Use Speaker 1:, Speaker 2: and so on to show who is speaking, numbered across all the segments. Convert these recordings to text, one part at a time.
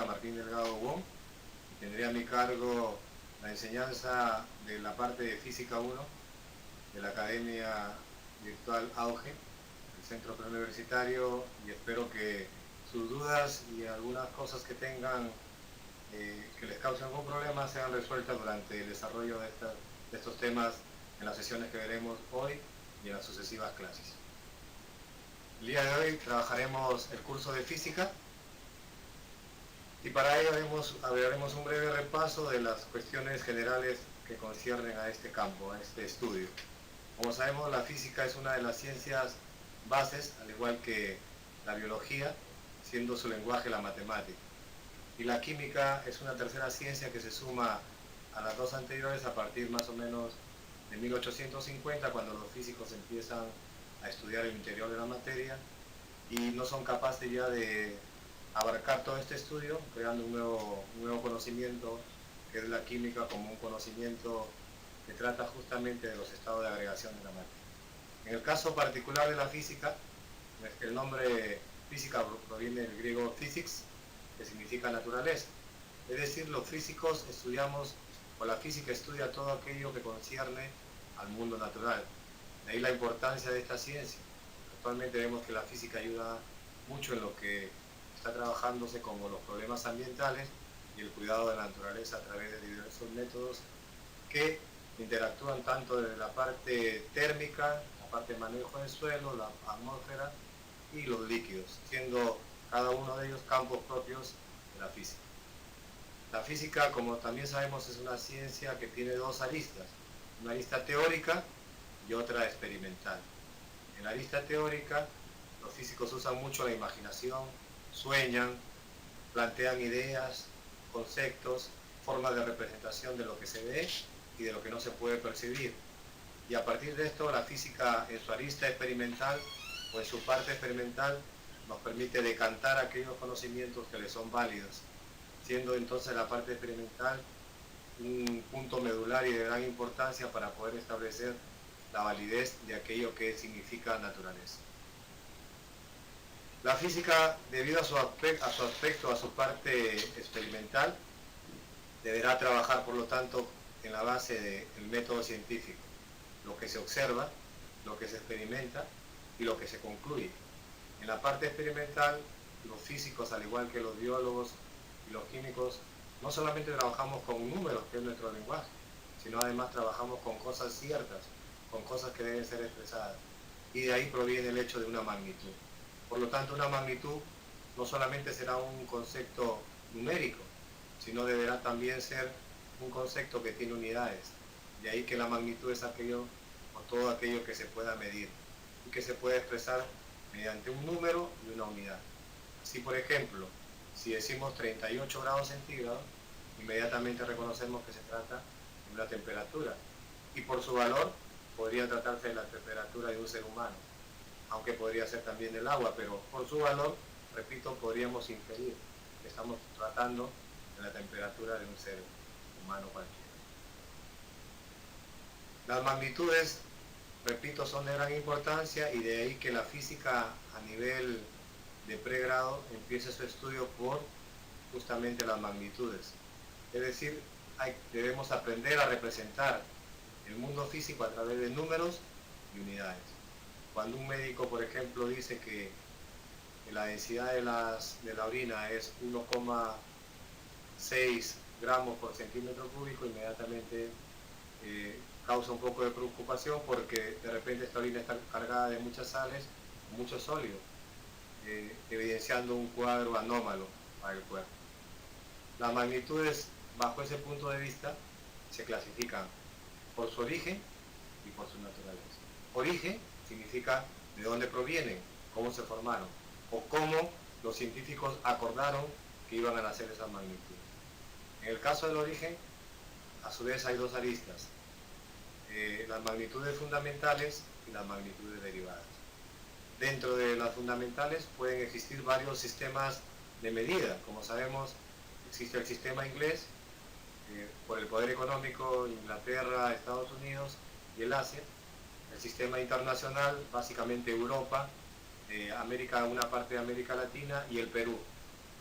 Speaker 1: Física Martín Delgado Wong y tendré a mi cargo la enseñanza de la parte de Física 1 de la Academia Virtual Auge, el Centro Preuniversitario, y espero que sus dudas y algunas cosas que tengan que les causen algún problema sean resueltas durante el desarrollo de estos temas en las sesiones que veremos hoy y en las sucesivas clases. El día de hoy trabajaremos el curso de Física y para ello haremos un breve repaso de las cuestiones generales que conciernen a este campo, a este estudio. Como sabemos, la física es una de las ciencias bases, al igual que la biología, siendo su lenguaje la matemática. Y la química es una tercera ciencia que se suma a las dos anteriores a partir más o menos de 1850, cuando los físicos empiezan a estudiar el interior de la materia y no son capaces ya de abarcar todo este estudio, creando un nuevo conocimiento que es la química, como un conocimiento que trata justamente de los estados de agregación de la materia. En el caso particular de la física, el nombre física proviene del griego physics, que significa naturaleza. Es decir, los físicos estudiamos, o la física estudia todo aquello que concierne al mundo natural. De ahí la importancia de esta ciencia. Actualmente vemos que la física ayuda mucho en lo que está trabajándose como los problemas ambientales y el cuidado de la naturaleza a través de diversos métodos que interactúan tanto desde la parte térmica, la parte de manejo del suelo, la atmósfera y los líquidos, siendo cada uno de ellos campos propios de la física. La física, como también sabemos, es una ciencia que tiene dos aristas, una arista teórica y otra experimental. En la arista teórica, los físicos usan mucho la imaginación, sueñan, plantean ideas, conceptos, formas de representación de lo que se ve y de lo que no se puede percibir. Y a partir de esto, la física en su arista experimental o en su parte experimental nos permite decantar aquellos conocimientos que les son válidos, siendo entonces la parte experimental un punto medular y de gran importancia para poder establecer la validez de aquello que significa naturaleza. La física, debido a su aspecto, a su parte experimental, deberá trabajar, por lo tanto, en la base del método científico, lo que se observa, lo que se experimenta y lo que se concluye. En la parte experimental, los físicos, al igual que los biólogos y los químicos, no solamente trabajamos con números, que es nuestro lenguaje, sino además trabajamos con cosas ciertas, con cosas que deben ser expresadas. Y de ahí proviene el hecho de una magnitud. Por lo tanto, una magnitud no solamente será un concepto numérico, sino deberá también ser un concepto que tiene unidades. De ahí que la magnitud es aquello o todo aquello que se pueda medir y que se puede expresar mediante un número y una unidad. Así, por ejemplo, si decimos 38 grados centígrados, inmediatamente reconocemos que se trata de una temperatura y por su valor podría tratarse de la temperatura de un ser humano, aunque podría ser también del agua, pero por su valor, repito, podríamos inferir que estamos tratando de la temperatura de un ser humano cualquiera. Las magnitudes, repito, son de gran importancia y de ahí que la física a nivel de pregrado empiece su estudio por justamente las magnitudes. Es decir, debemos aprender a representar el mundo físico a través de números y unidades. Cuando un médico, por ejemplo, dice que la densidad de la orina es 1,6 gramos por centímetro cúbico, inmediatamente causa un poco de preocupación porque de repente esta orina está cargada de muchas sales, muchos sólidos, evidenciando un cuadro anómalo para el cuerpo. Las magnitudes, bajo ese punto de vista, se clasifican por su origen y por su naturaleza. Origen significa de dónde provienen, cómo se formaron, o cómo los científicos acordaron que iban a nacer esas magnitudes. En el caso del origen, a su vez hay dos aristas, las magnitudes fundamentales y las magnitudes derivadas. Dentro de las fundamentales pueden existir varios sistemas de medida. Como sabemos, existe el sistema inglés, por el poder económico, Inglaterra, Estados Unidos y el Asia. El sistema internacional, básicamente Europa, América, una parte de América Latina y el Perú.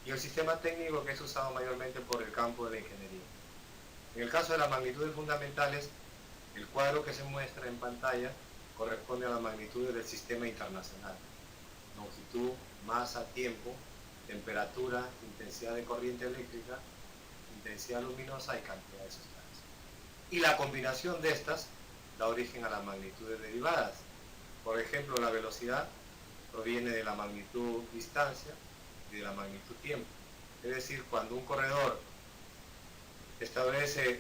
Speaker 1: y el sistema técnico que es usado mayormente por el campo de la ingeniería. En el caso de las magnitudes fundamentales, el cuadro que se muestra en pantalla corresponde a las magnitudes del sistema internacional: longitud, masa, tiempo, temperatura, intensidad de corriente eléctrica, intensidad luminosa y cantidad de sustancias. Y la combinación de estas da origen a las magnitudes derivadas. Por ejemplo, la velocidad proviene de la magnitud distancia y de la magnitud tiempo. Es decir, cuando un corredor establece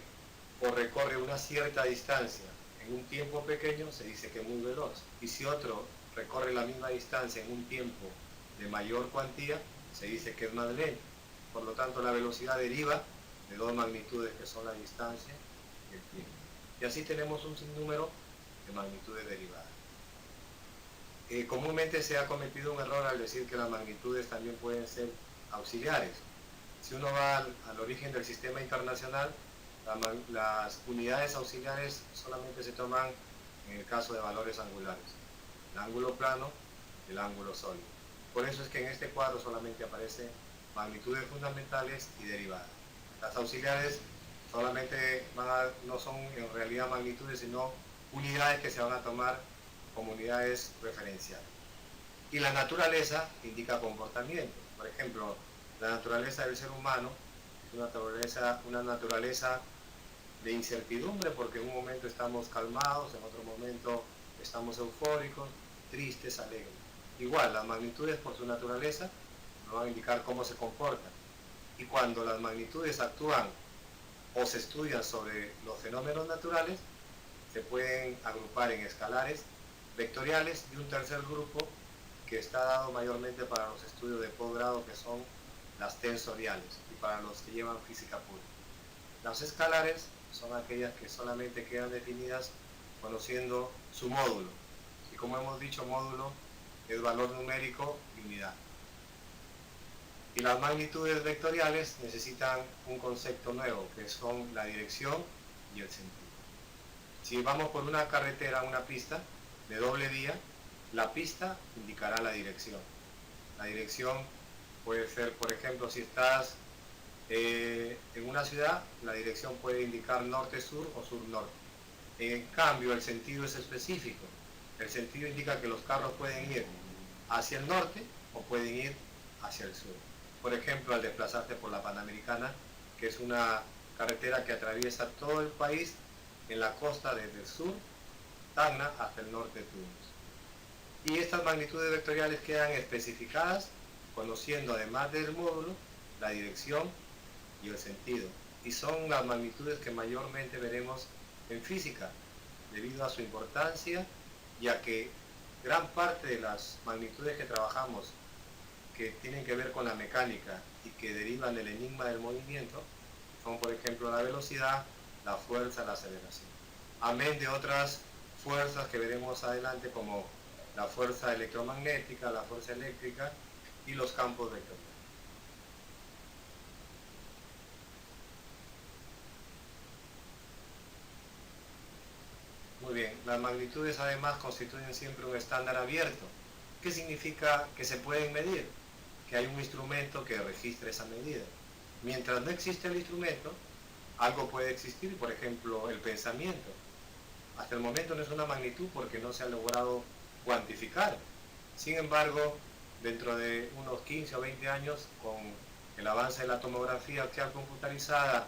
Speaker 1: o recorre una cierta distancia en un tiempo pequeño, se dice que es muy veloz. Y si otro recorre la misma distancia en un tiempo de mayor cuantía, se dice que es más lento. Por lo tanto, la velocidad deriva de dos magnitudes que son la distancia y el tiempo. Y así tenemos un sinnúmero de magnitudes derivadas. Comúnmente se ha cometido un error al decir que las magnitudes también pueden ser auxiliares. Si uno va al origen del sistema internacional, las unidades auxiliares solamente se toman en el caso de valores angulares: el ángulo plano y el ángulo sólido. Por eso es que en este cuadro solamente aparecen magnitudes fundamentales y derivadas. Las auxiliares solamente no son en realidad magnitudes, sino unidades que se van a tomar como unidades referenciales. Y la naturaleza indica comportamiento. Por ejemplo, la naturaleza del ser humano es una naturaleza de incertidumbre, porque en un momento estamos calmados, en otro momento estamos eufóricos, tristes, alegres. Igual, las magnitudes por su naturaleza nos van a indicar cómo se comportan. Y cuando las magnitudes actúan o se estudian sobre los fenómenos naturales, se pueden agrupar en escalares, vectoriales y un tercer grupo que está dado mayormente para los estudios de posgrado, que son las tensoriales, y para los que llevan física pura. Las escalares son aquellas que solamente quedan definidas conociendo su módulo, y como hemos dicho, módulo es valor numérico y unidad. Y las magnitudes vectoriales necesitan un concepto nuevo, que son la dirección y el sentido. Si vamos por una carretera, una pista de doble vía, la pista indicará la dirección. La dirección puede ser, por ejemplo, si estás en una ciudad, la dirección puede indicar norte-sur o sur-norte. En cambio, el sentido es específico. El sentido indica que los carros pueden ir hacia el norte o pueden ir hacia el sur. Por ejemplo, al desplazarse por la Panamericana, que es una carretera que atraviesa todo el país en la costa desde el sur, Tacna, hasta el norte de Túnez. Y estas magnitudes vectoriales quedan especificadas conociendo, además del módulo, la dirección y el sentido. Y son las magnitudes que mayormente veremos en física, debido a su importancia, ya que gran parte de las magnitudes que trabajamos, que tienen que ver con la mecánica y que derivan del enigma del movimiento, son, por ejemplo, la velocidad, la fuerza, la aceleración. Amén de otras fuerzas que veremos adelante, como la fuerza electromagnética, la fuerza eléctrica y los campos vectoriales. Muy bien, las magnitudes además constituyen siempre un estándar abierto. ¿Qué significa? Que se pueden medir, que hay un instrumento que registre esa medida. Mientras no existe el instrumento, algo puede existir, por ejemplo, el pensamiento. Hasta el momento no es una magnitud porque no se ha logrado cuantificar. Sin embargo, dentro de unos 15 o 20 años, con el avance de la tomografía axial computarizada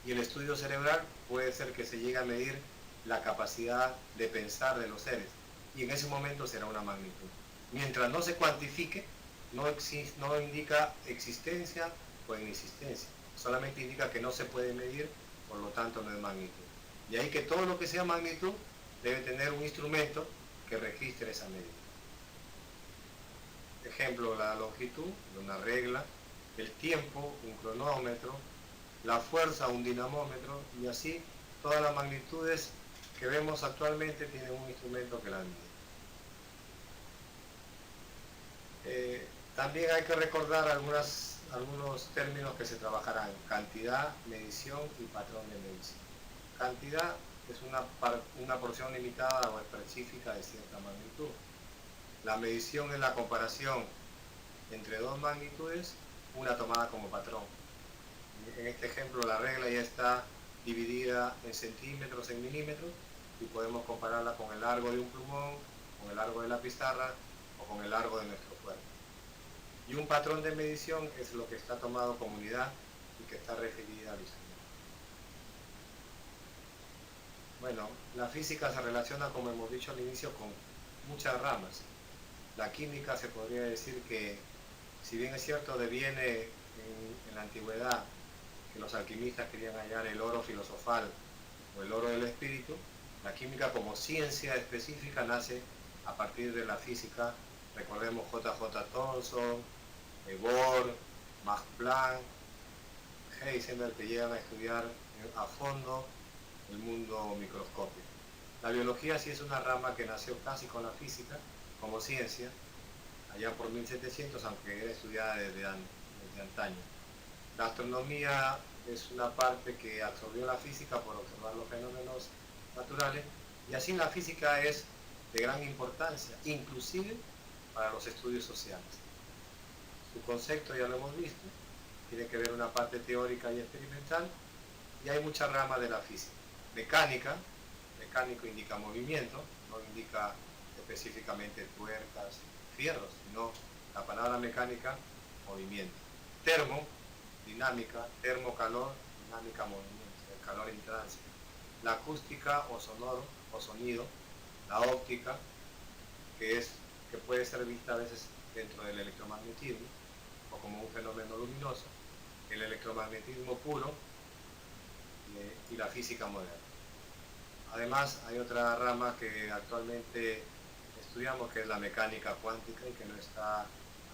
Speaker 1: y el estudio cerebral, puede ser que se llegue a medir la capacidad de pensar de los seres, y en ese momento será una magnitud. Mientras no se cuantifique, no indica existencia o inexistencia, solamente indica que no se puede medir, por lo tanto no es magnitud. Y ahí que todo lo que sea magnitud debe tener un instrumento que registre esa medida. Ejemplo, la longitud, una regla, el tiempo, un cronómetro, la fuerza, un dinamómetro, y así todas las magnitudes que vemos actualmente tienen un instrumento que las mide. También hay que recordar algunos términos que se trabajarán: cantidad, medición y patrón de medición. Cantidad es una porción limitada o específica de cierta magnitud. La medición es la comparación entre dos magnitudes, una tomada como patrón. En este ejemplo la regla ya está dividida en centímetros, en milímetros, y podemos compararla con el largo de un plumón, con el largo de la pizarra o con el largo de nuestro cuerpo. Y un patrón de medición es lo que está tomado como unidad y que está referida al instrumento. Bueno, la física se relaciona, como hemos dicho al inicio, con muchas ramas. La química se podría decir que, si bien es cierto, deviene en la antigüedad que los alquimistas querían hallar el oro filosofal o el oro del espíritu, la química como ciencia específica nace a partir de la física. Recordemos J.J. Thomson, Bohr, Max Planck, Heisenberg, que llegan a estudiar a fondo el mundo microscópico. La biología sí es una rama que nació casi con la física como ciencia, allá por 1700, aunque era estudiada desde antaño. La astronomía es una parte que absorbió la física por observar los fenómenos naturales, y así la física es de gran importancia, inclusive para los estudios sociales. Su concepto ya lo hemos visto, tiene que ver una parte teórica y experimental, y hay muchas ramas de la física. Mecánico indica movimiento, no indica específicamente tuercas, fierros, sino la palabra mecánica, movimiento. Termo, dinámica, termo-calor, dinámica, movimiento, el calor en tránsito. La acústica o sonoro o sonido, la óptica, que puede ser vista a veces dentro del electromagnetismo o como un fenómeno luminoso, el electromagnetismo puro y la física moderna. Además, hay otra rama que actualmente estudiamos, que es la mecánica cuántica, y que no está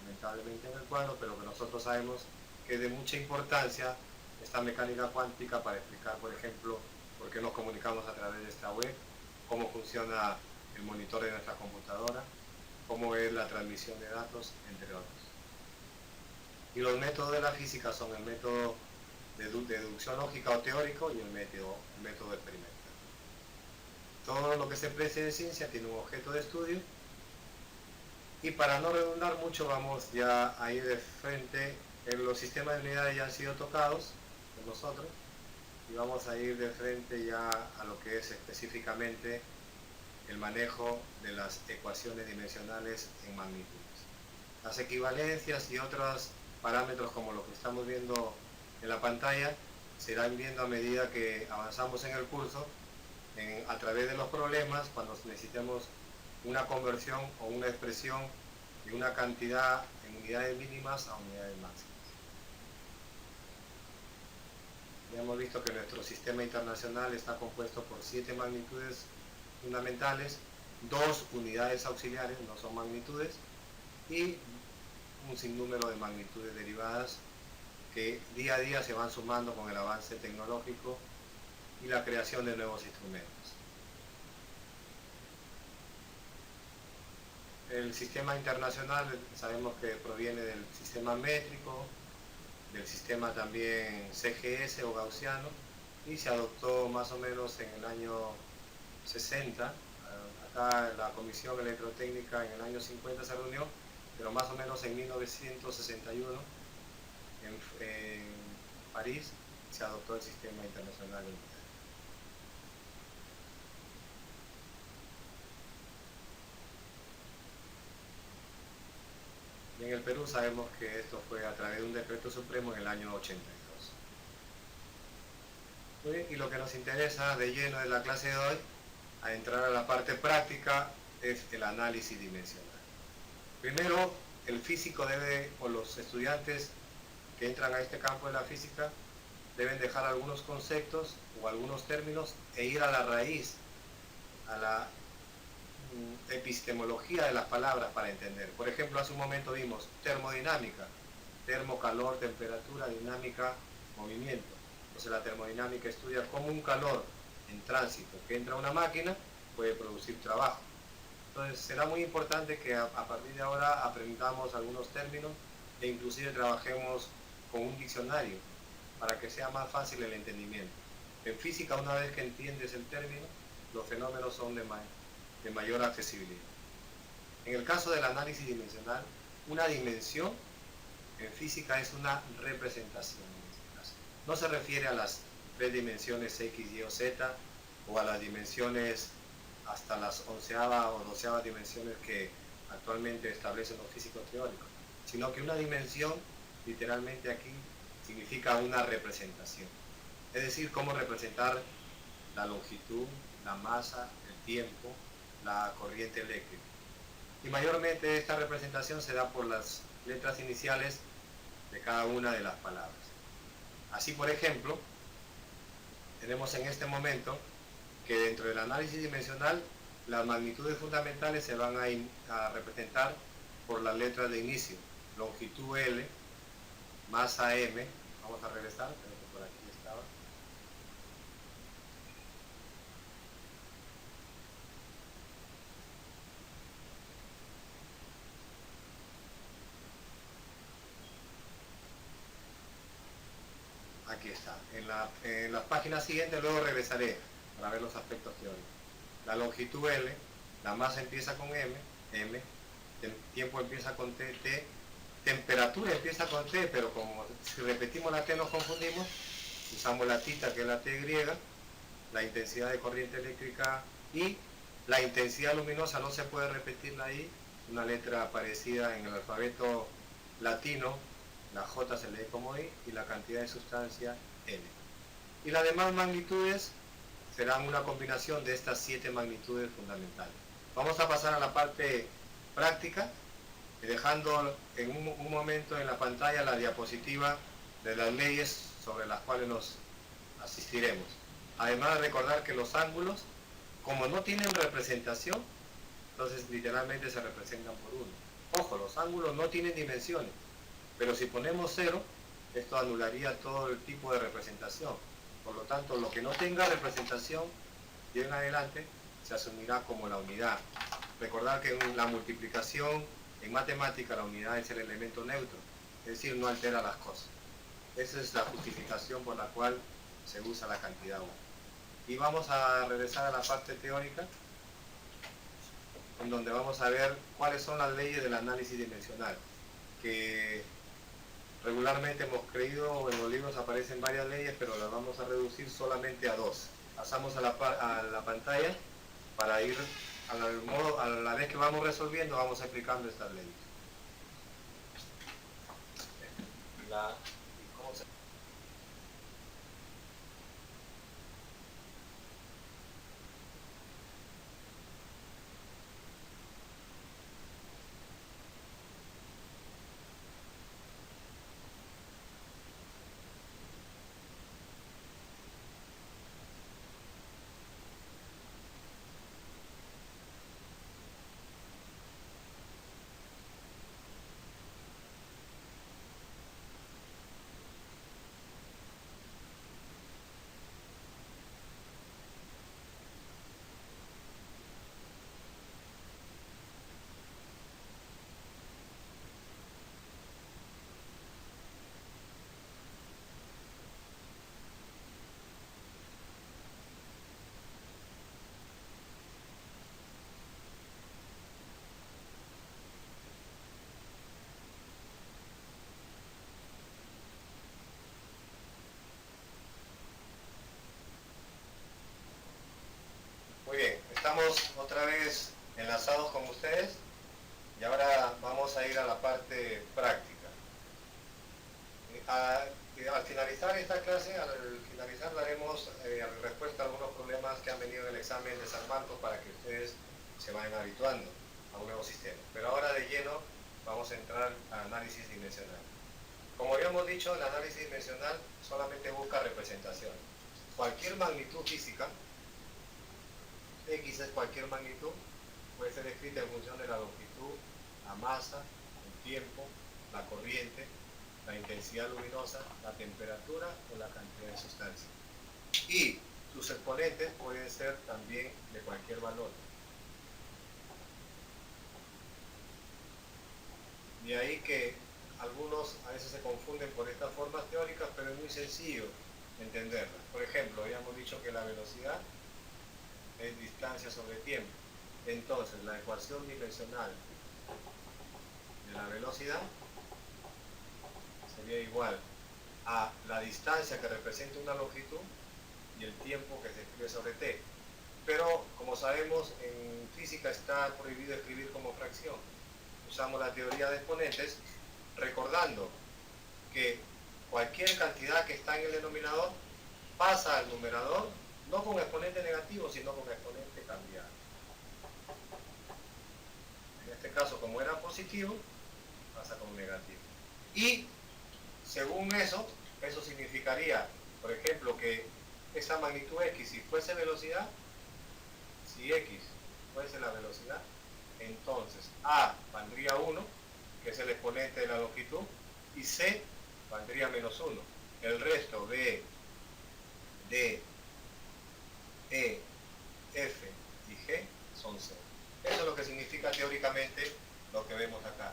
Speaker 1: lamentablemente en el cuadro, pero que nosotros sabemos que es de mucha importancia esta mecánica cuántica para explicar, por ejemplo, por qué nos comunicamos a través de esta web, cómo funciona el monitor de nuestra computadora, cómo es la transmisión de datos, entre otros. Y los métodos de la física son el método de deducción lógica o teórico y el método experimental. Todo lo que se precie de ciencia tiene un objeto de estudio, y para no redundar mucho vamos ya a ir de frente. Los sistemas de unidades ya han sido tocados por nosotros, y vamos a ir de frente ya a lo que es específicamente el manejo de las ecuaciones dimensionales en magnitudes. Las equivalencias y otros parámetros como lo que estamos viendo en la pantalla se irán viendo a medida que avanzamos en el curso, a través de los problemas, cuando necesitemos una conversión o una expresión de una cantidad en unidades mínimas a unidades máximas. Ya hemos visto que nuestro sistema internacional está compuesto por 7 magnitudes fundamentales, 2 unidades auxiliares, no son magnitudes, y un sinnúmero de magnitudes derivadas que día a día se van sumando con el avance tecnológico y la creación de nuevos instrumentos. El sistema internacional sabemos que proviene del sistema métrico, del sistema también CGS o gaussiano, y se adoptó más o menos en el año 60. Acá la Comisión Electrotécnica en el año 50 se reunió, pero más o menos en 1961 en París se adoptó el sistema internacional. Y en el Perú sabemos que esto fue a través de un decreto supremo en el año 82. Muy bien, y lo que nos interesa de lleno de la clase de hoy, a entrar a la parte práctica, es el análisis dimensional. Primero, el físico debe, o los estudiantes que entran a este campo de la física, deben dejar algunos conceptos o algunos términos e ir a la raíz, a la epistemología de las palabras para entender. Por ejemplo, hace un momento vimos termodinámica, termo, calor, temperatura, dinámica, movimiento. Entonces la termodinámica estudia cómo un calor en tránsito que entra a una máquina puede producir trabajo. Entonces será muy importante que a partir de ahora aprendamos algunos términos e inclusive trabajemos con un diccionario para que sea más fácil el entendimiento. En física, una vez que entiendes el término, los fenómenos son de mayor accesibilidad. En el caso del análisis dimensional, una dimensión en física es una representación en este caso. No se refiere a las 3 dimensiones X, Y o Z o a las dimensiones hasta las 11ª o 12ª dimensiones que actualmente establecen los físicos teóricos, sino que una dimensión literalmente aquí significa una representación. Es decir, cómo representar la longitud, la masa, el tiempo, la corriente eléctrica. Y mayormente esta representación se da por las letras iniciales de cada una de las palabras. Así, por ejemplo, tenemos en este momento que dentro del análisis dimensional las magnitudes fundamentales se van a representar por las letras de inicio. Longitud L, masa M, vamos a regresar, creo que por aquí estaba. Aquí está. En las páginas siguientes luego regresaré para ver los aspectos teóricos. La longitud L, la masa empieza con M, tiempo empieza con T, temperatura empieza con T, pero como si repetimos la T nos confundimos, usamos la tita que es la T griega, la intensidad de corriente eléctrica I, la intensidad luminosa no se puede repetir la I, una letra parecida en el alfabeto latino, la J se lee como I, y la cantidad de sustancia N. Y las demás magnitudes serán una combinación de estas 7 magnitudes fundamentales. Vamos a pasar a la parte práctica, dejando en un momento en la pantalla la diapositiva de las leyes sobre las cuales nos asistiremos. Además de recordar que los ángulos, como no tienen representación, entonces literalmente se representan por 1. Ojo, los ángulos no tienen dimensiones, pero si ponemos 0, esto anularía todo el tipo de representación. Por lo tanto, lo que no tenga representación, de en adelante, se asumirá como la unidad. Recordar que en la multiplicación, en matemática, la unidad es el elemento neutro, es decir, no altera las cosas. Esa es la justificación por la cual se usa la cantidad 1. Y vamos a regresar a la parte teórica, en donde vamos a ver cuáles son las leyes del análisis dimensional, que regularmente hemos creído, en los libros aparecen varias leyes, pero las vamos a reducir solamente a 2. Pasamos a la pantalla para ir a la vez que vamos resolviendo, vamos explicando estas leyes. ¿Cómo se... Muy bien, estamos otra vez enlazados con ustedes y ahora vamos a ir a la parte práctica. Al finalizar esta clase, al finalizar daremos respuesta a algunos problemas que han venido en el examen de San Marcos para que ustedes se vayan habituando a un nuevo sistema. Pero ahora de lleno vamos a entrar al análisis dimensional. Como habíamos dicho, el análisis dimensional solamente busca representación. Cualquier magnitud física, X es cualquier magnitud, puede ser escrita en función de la longitud, la masa, el tiempo, la corriente, la intensidad luminosa, la temperatura o la cantidad de sustancia. Y sus exponentes pueden ser también de cualquier valor. De ahí que algunos a veces se confunden por estas formas teóricas, pero es muy sencillo entenderlas. Por ejemplo, habíamos dicho que la velocidad es distancia sobre tiempo. Entonces, la ecuación dimensional de la velocidad sería igual a la distancia que representa una longitud y el tiempo que se escribe sobre t. Pero, como sabemos, en física está prohibido escribir como fracción. Usamos la teoría de exponentes, recordando que cualquier cantidad que está en el denominador pasa al numerador, no con exponente negativo, sino con exponente cambiado. En este caso, como era positivo, pasa como negativo. Y, según eso significaría, por ejemplo, que esa magnitud x, si fuese velocidad, si x fuese la velocidad, entonces a valdría 1, que es el exponente de la longitud, y c valdría menos 1. El resto, b, d, e, f y g son 0. Eso es lo que significa teóricamente lo que vemos acá,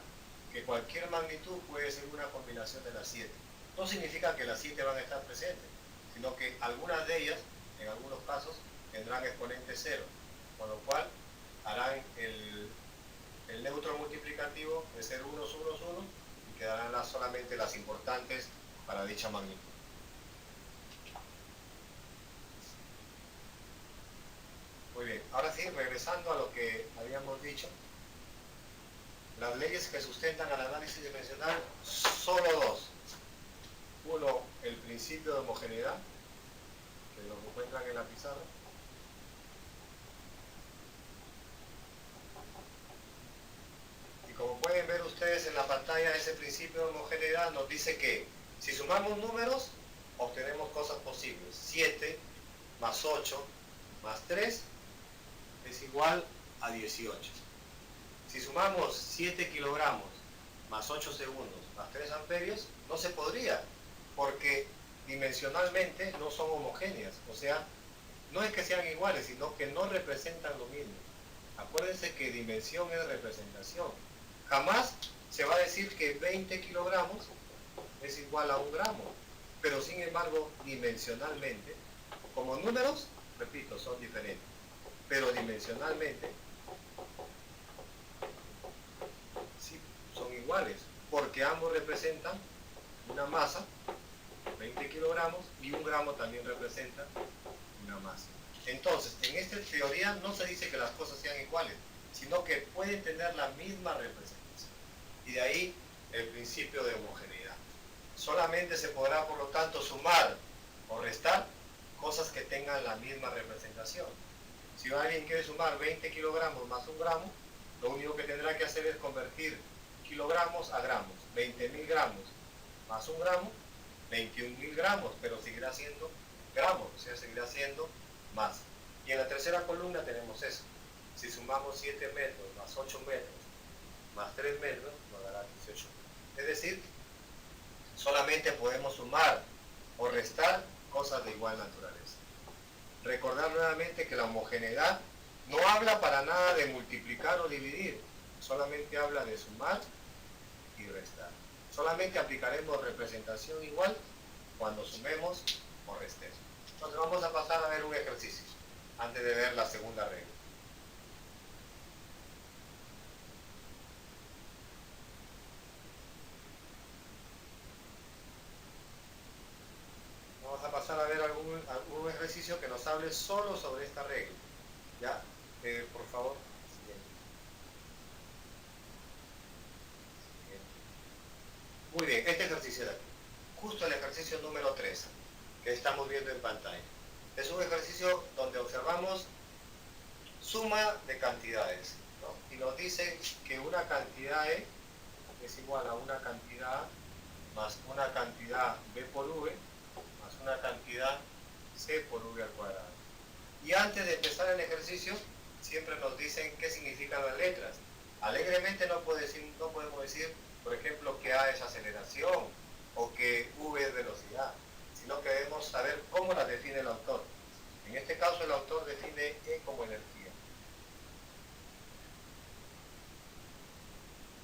Speaker 1: que cualquier magnitud puede ser una combinación de las 7. No significa que las 7 van a estar presentes, sino que algunas de ellas, en algunos casos, tendrán exponente 0, con lo cual harán el neutro multiplicativo de ser unos, y quedarán solamente las importantes para dicha magnitud. Muy bien, ahora sí, regresando a lo que habíamos dicho, las leyes que sustentan al análisis dimensional, solo dos. Uno, el principio de homogeneidad, que lo encuentran en la pizarra. Y como pueden ver ustedes en la pantalla, ese principio de homogeneidad nos dice que si sumamos números, obtenemos cosas posibles. 7 más 8 más 3 es igual a 18. Si sumamos 7 kilogramos más 8 segundos más 3 amperios, no se podría, porque dimensionalmente no son homogéneas. O sea, no es que sean iguales, sino que no representan lo mismo. Acuérdense que dimensión es representación. Jamás se va a decir que 20 kilogramos es igual a 1 gramo. Pero sin embargo, dimensionalmente, como números, repito, son diferentes. Pero dimensionalmente, sí, son iguales, porque ambos representan una masa, 20 kilogramos, y 1 gramo también representa una masa. Entonces, en esta teoría no se dice que las cosas sean iguales, sino que pueden tener la misma representación. Y de ahí el principio de homogeneidad. Solamente se podrá, por lo tanto, sumar o restar cosas que tengan la misma representación. Si alguien quiere sumar 20 kilogramos más 1 gramo, lo único que tendrá que hacer es convertir kilogramos a gramos. 20.000 gramos más 1 gramo, 21.000 gramos, pero seguirá siendo gramos, o sea, seguirá siendo masa. Y en la tercera columna tenemos eso. Si sumamos 7 metros más 8 metros más 3 metros, nos dará 18. Es decir, solamente podemos sumar o restar cosas de igual naturaleza. Recordar nuevamente que la homogeneidad no habla para nada de multiplicar o dividir, solamente habla de sumar y restar. Solamente aplicaremos representación igual cuando sumemos o restemos. Entonces vamos a pasar a ver un ejercicio antes de ver la segunda regla. Vamos a pasar a ver algún ejercicio que nos hable solo sobre esta regla. ¿Ya? Por favor. Siguiente. Muy bien, este ejercicio de aquí. Justo el ejercicio número 3 que estamos viendo en pantalla. Es un ejercicio donde observamos suma de cantidades, ¿no? Y nos dice que una cantidad E es igual a una cantidad A más una cantidad B por V más una cantidad C por V al cuadrado. Y antes de empezar el ejercicio, siempre nos dicen qué significan las letras. Alegremente no podemos decir, por ejemplo, que A es aceleración o que V es velocidad, sino que debemos saber cómo las define el autor. En este caso el autor define E como energía.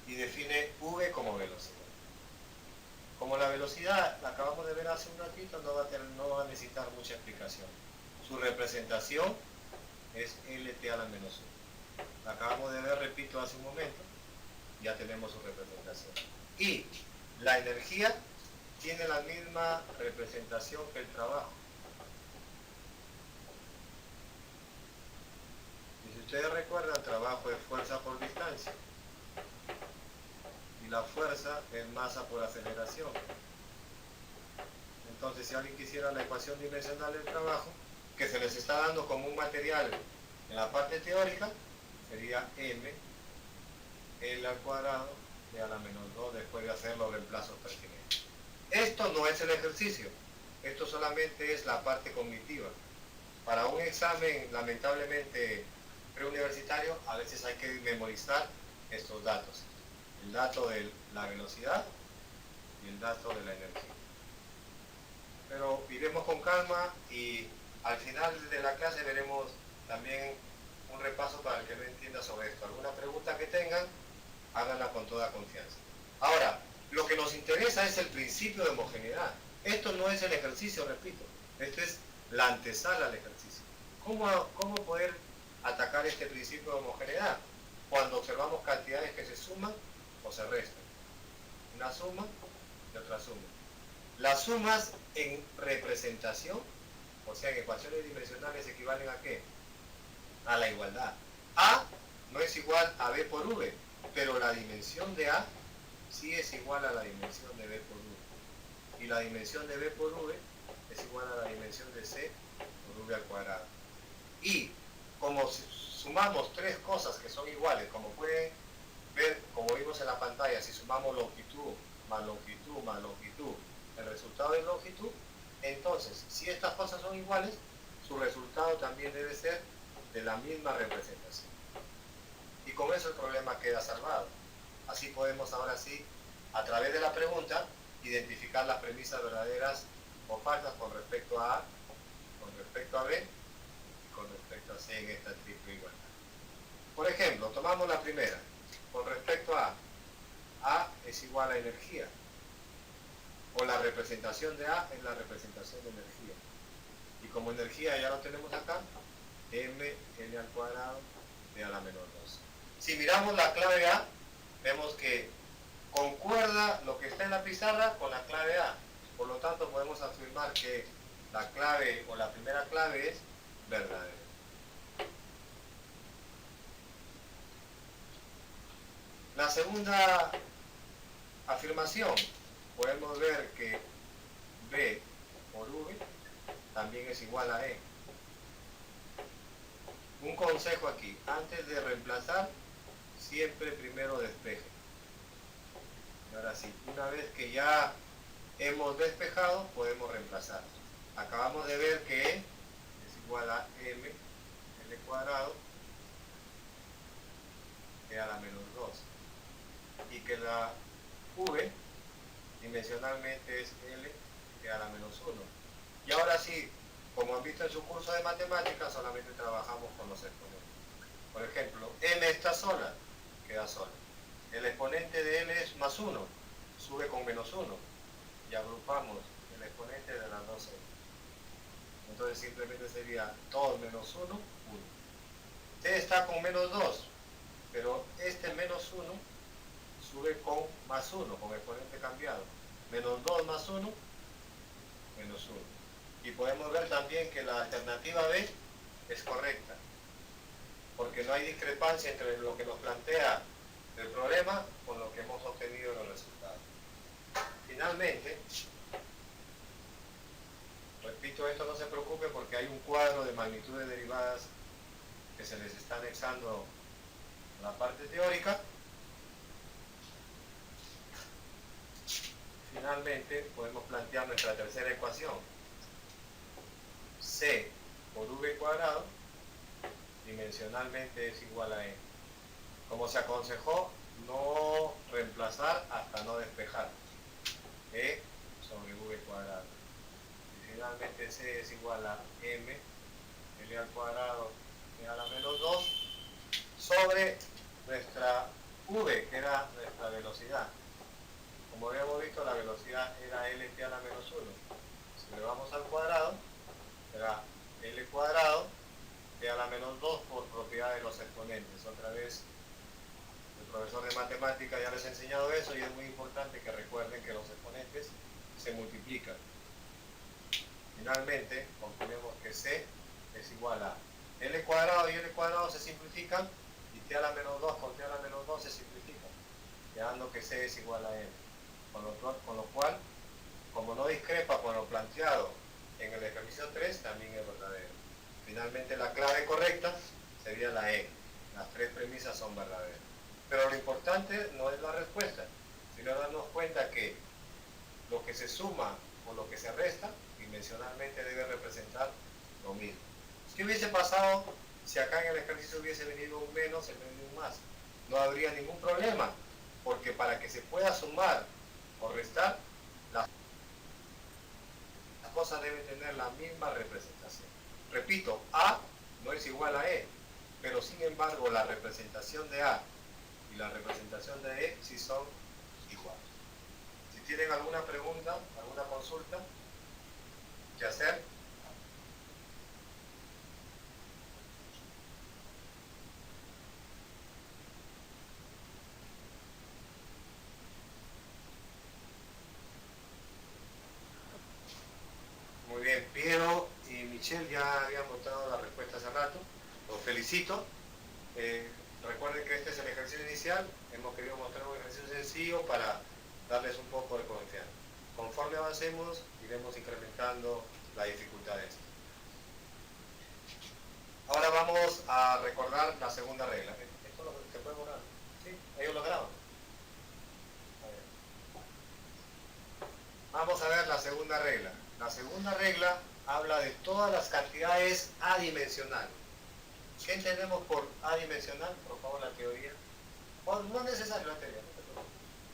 Speaker 1: Y define V como velocidad. Como la velocidad la acabamos de ver hace un ratito, no va a necesitar mucha explicación. Su representación es LT a la menos 1. La acabamos de ver, repito, hace un momento. ya tenemos su representación. Y la energía tiene la misma representación que el trabajo. Y si ustedes recuerdan, trabajo es fuerza por distancia. Y la fuerza es masa por aceleración. Entonces, si alguien quisiera la ecuación dimensional del trabajo, que se les está dando como un material en la parte teórica, sería m L al cuadrado de a la menos 2 después de hacer los reemplazos pertinentes. Esto no es el ejercicio, esto solamente es la parte cognitiva. Para un examen, lamentablemente, preuniversitario, a veces hay que memorizar estos datos. El dato de la velocidad y el dato de la energía. Pero iremos con calma y al final de la clase veremos también un repaso para el que no entienda sobre esto. Alguna pregunta que tengan, háganla con toda confianza. Ahora, lo que nos interesa es el principio de homogeneidad. Esto no es el ejercicio, repito. Esto es la antesala al ejercicio. ¿Cómo poder atacar este principio de homogeneidad? Cuando observamos cantidades que se suman o se restan. Una suma y otra suma. Las sumas en representación, o sea, en ecuaciones dimensionales, equivalen a ¿qué? A la igualdad. A no es igual a B por V, pero la dimensión de A sí es igual a la dimensión de B por V. Y la dimensión de B por V es igual a la dimensión de C por V al cuadrado. Y como sumamos tres cosas que son iguales, como pueden ver, como vimos en la pantalla, si sumamos longitud, el resultado es longitud, entonces, si estas cosas son iguales, su resultado también debe ser de la misma representación. Y con eso el problema queda salvado. Así podemos ahora sí, a través de la pregunta, identificar las premisas verdaderas o falsas con respecto a A, con respecto a B y con respecto a C en esta triple igualdad. Por ejemplo, tomamos la primera. Con respecto a A es igual a energía. O la representación de A es la representación de energía. Y como energía ya lo tenemos acá, m L al cuadrado de a la menor 2. Si miramos la clave A, vemos que concuerda lo que está en la pizarra con la clave A. Por lo tanto, podemos afirmar que la clave o la primera clave es verdadera. La segunda afirmación, podemos ver que B por V también es igual a E. Un consejo aquí, antes de reemplazar, siempre primero despeje. Y ahora sí, una vez que ya hemos despejado, podemos reemplazar. Acabamos de ver que E es igual a m L cuadrado de a la menos 2. Y que la V dimensionalmente es L de a la menos 1. Y ahora sí, como han visto en su curso de matemáticas, solamente trabajamos con los exponentes. Por ejemplo, m está sola, queda sola. El exponente de L es más 1, sube con menos 1. Y agrupamos el exponente de las dos M. Entonces simplemente sería 2 menos 1, 1. T está con menos 2, pero este menos 1 sube con más 1, con exponente cambiado. Menos 2 más 1, menos 1. Y podemos ver también que la alternativa B es correcta, porque no hay discrepancia entre lo que nos plantea el problema con lo que hemos obtenido en los resultados. Finalmente, repito esto, no se preocupen porque hay un cuadro de magnitudes derivadas que se les está anexando a la parte teórica. Finalmente, podemos plantear nuestra tercera ecuación. C por V cuadrado dimensionalmente es igual a E. Como se aconsejó, no reemplazar hasta no despejar. E sobre V cuadrado. Y finalmente C es igual a m L al cuadrado de a la menos 2 sobre nuestra V, que era nuestra velocidad. Como habíamos visto, la velocidad era Lt a la menos 1. Si le vamos al cuadrado, será L cuadrado de a la menos 2 por propiedad de los exponentes. Otra vez, el profesor de matemáticas matemática ya les he enseñado eso y es muy importante que recuerden que los exponentes se multiplican. Finalmente, componemos que C es igual a L cuadrado y L cuadrado se simplifican y T a la menos 2 con T a la menos 2 se simplifican, quedando que C es igual a N. Con lo cual, como no discrepa con lo planteado en el ejercicio 3, también es verdadero. Finalmente, la clave correcta sería la E. Las tres premisas son verdaderas. Pero lo importante no es la respuesta, sino darnos cuenta que lo que se suma o lo que se resta, dimensionalmente debe representar lo mismo. ¿Qué hubiese pasado si acá en el ejercicio hubiese venido un menos en vez de un más? No habría ningún problema, porque para que se pueda sumar o restar, las cosas deben tener la misma representación. Repito, A no es igual a E, pero sin embargo la representación de A y la representación de E sí son iguales. Si tienen alguna pregunta, alguna consulta que hacer. Muy bien, Piero y Michelle ya habían votado la respuesta hace rato. Los felicito. Recuerden que este es el ejercicio inicial. Hemos querido mostrar un ejercicio sencillo para darles un poco de confianza. Conforme avancemos, iremos incrementando la dificultad de esto. Ahora vamos a recordar la segunda regla. ¿Esto se puede borrar? ¿Sí? ¿Ellos lo graban? Vamos a ver la segunda regla. La segunda regla habla de todas las cantidades adimensionales. ¿Qué entendemos por adimensional? Por favor, la teoría. Bueno, no es necesario la teoría.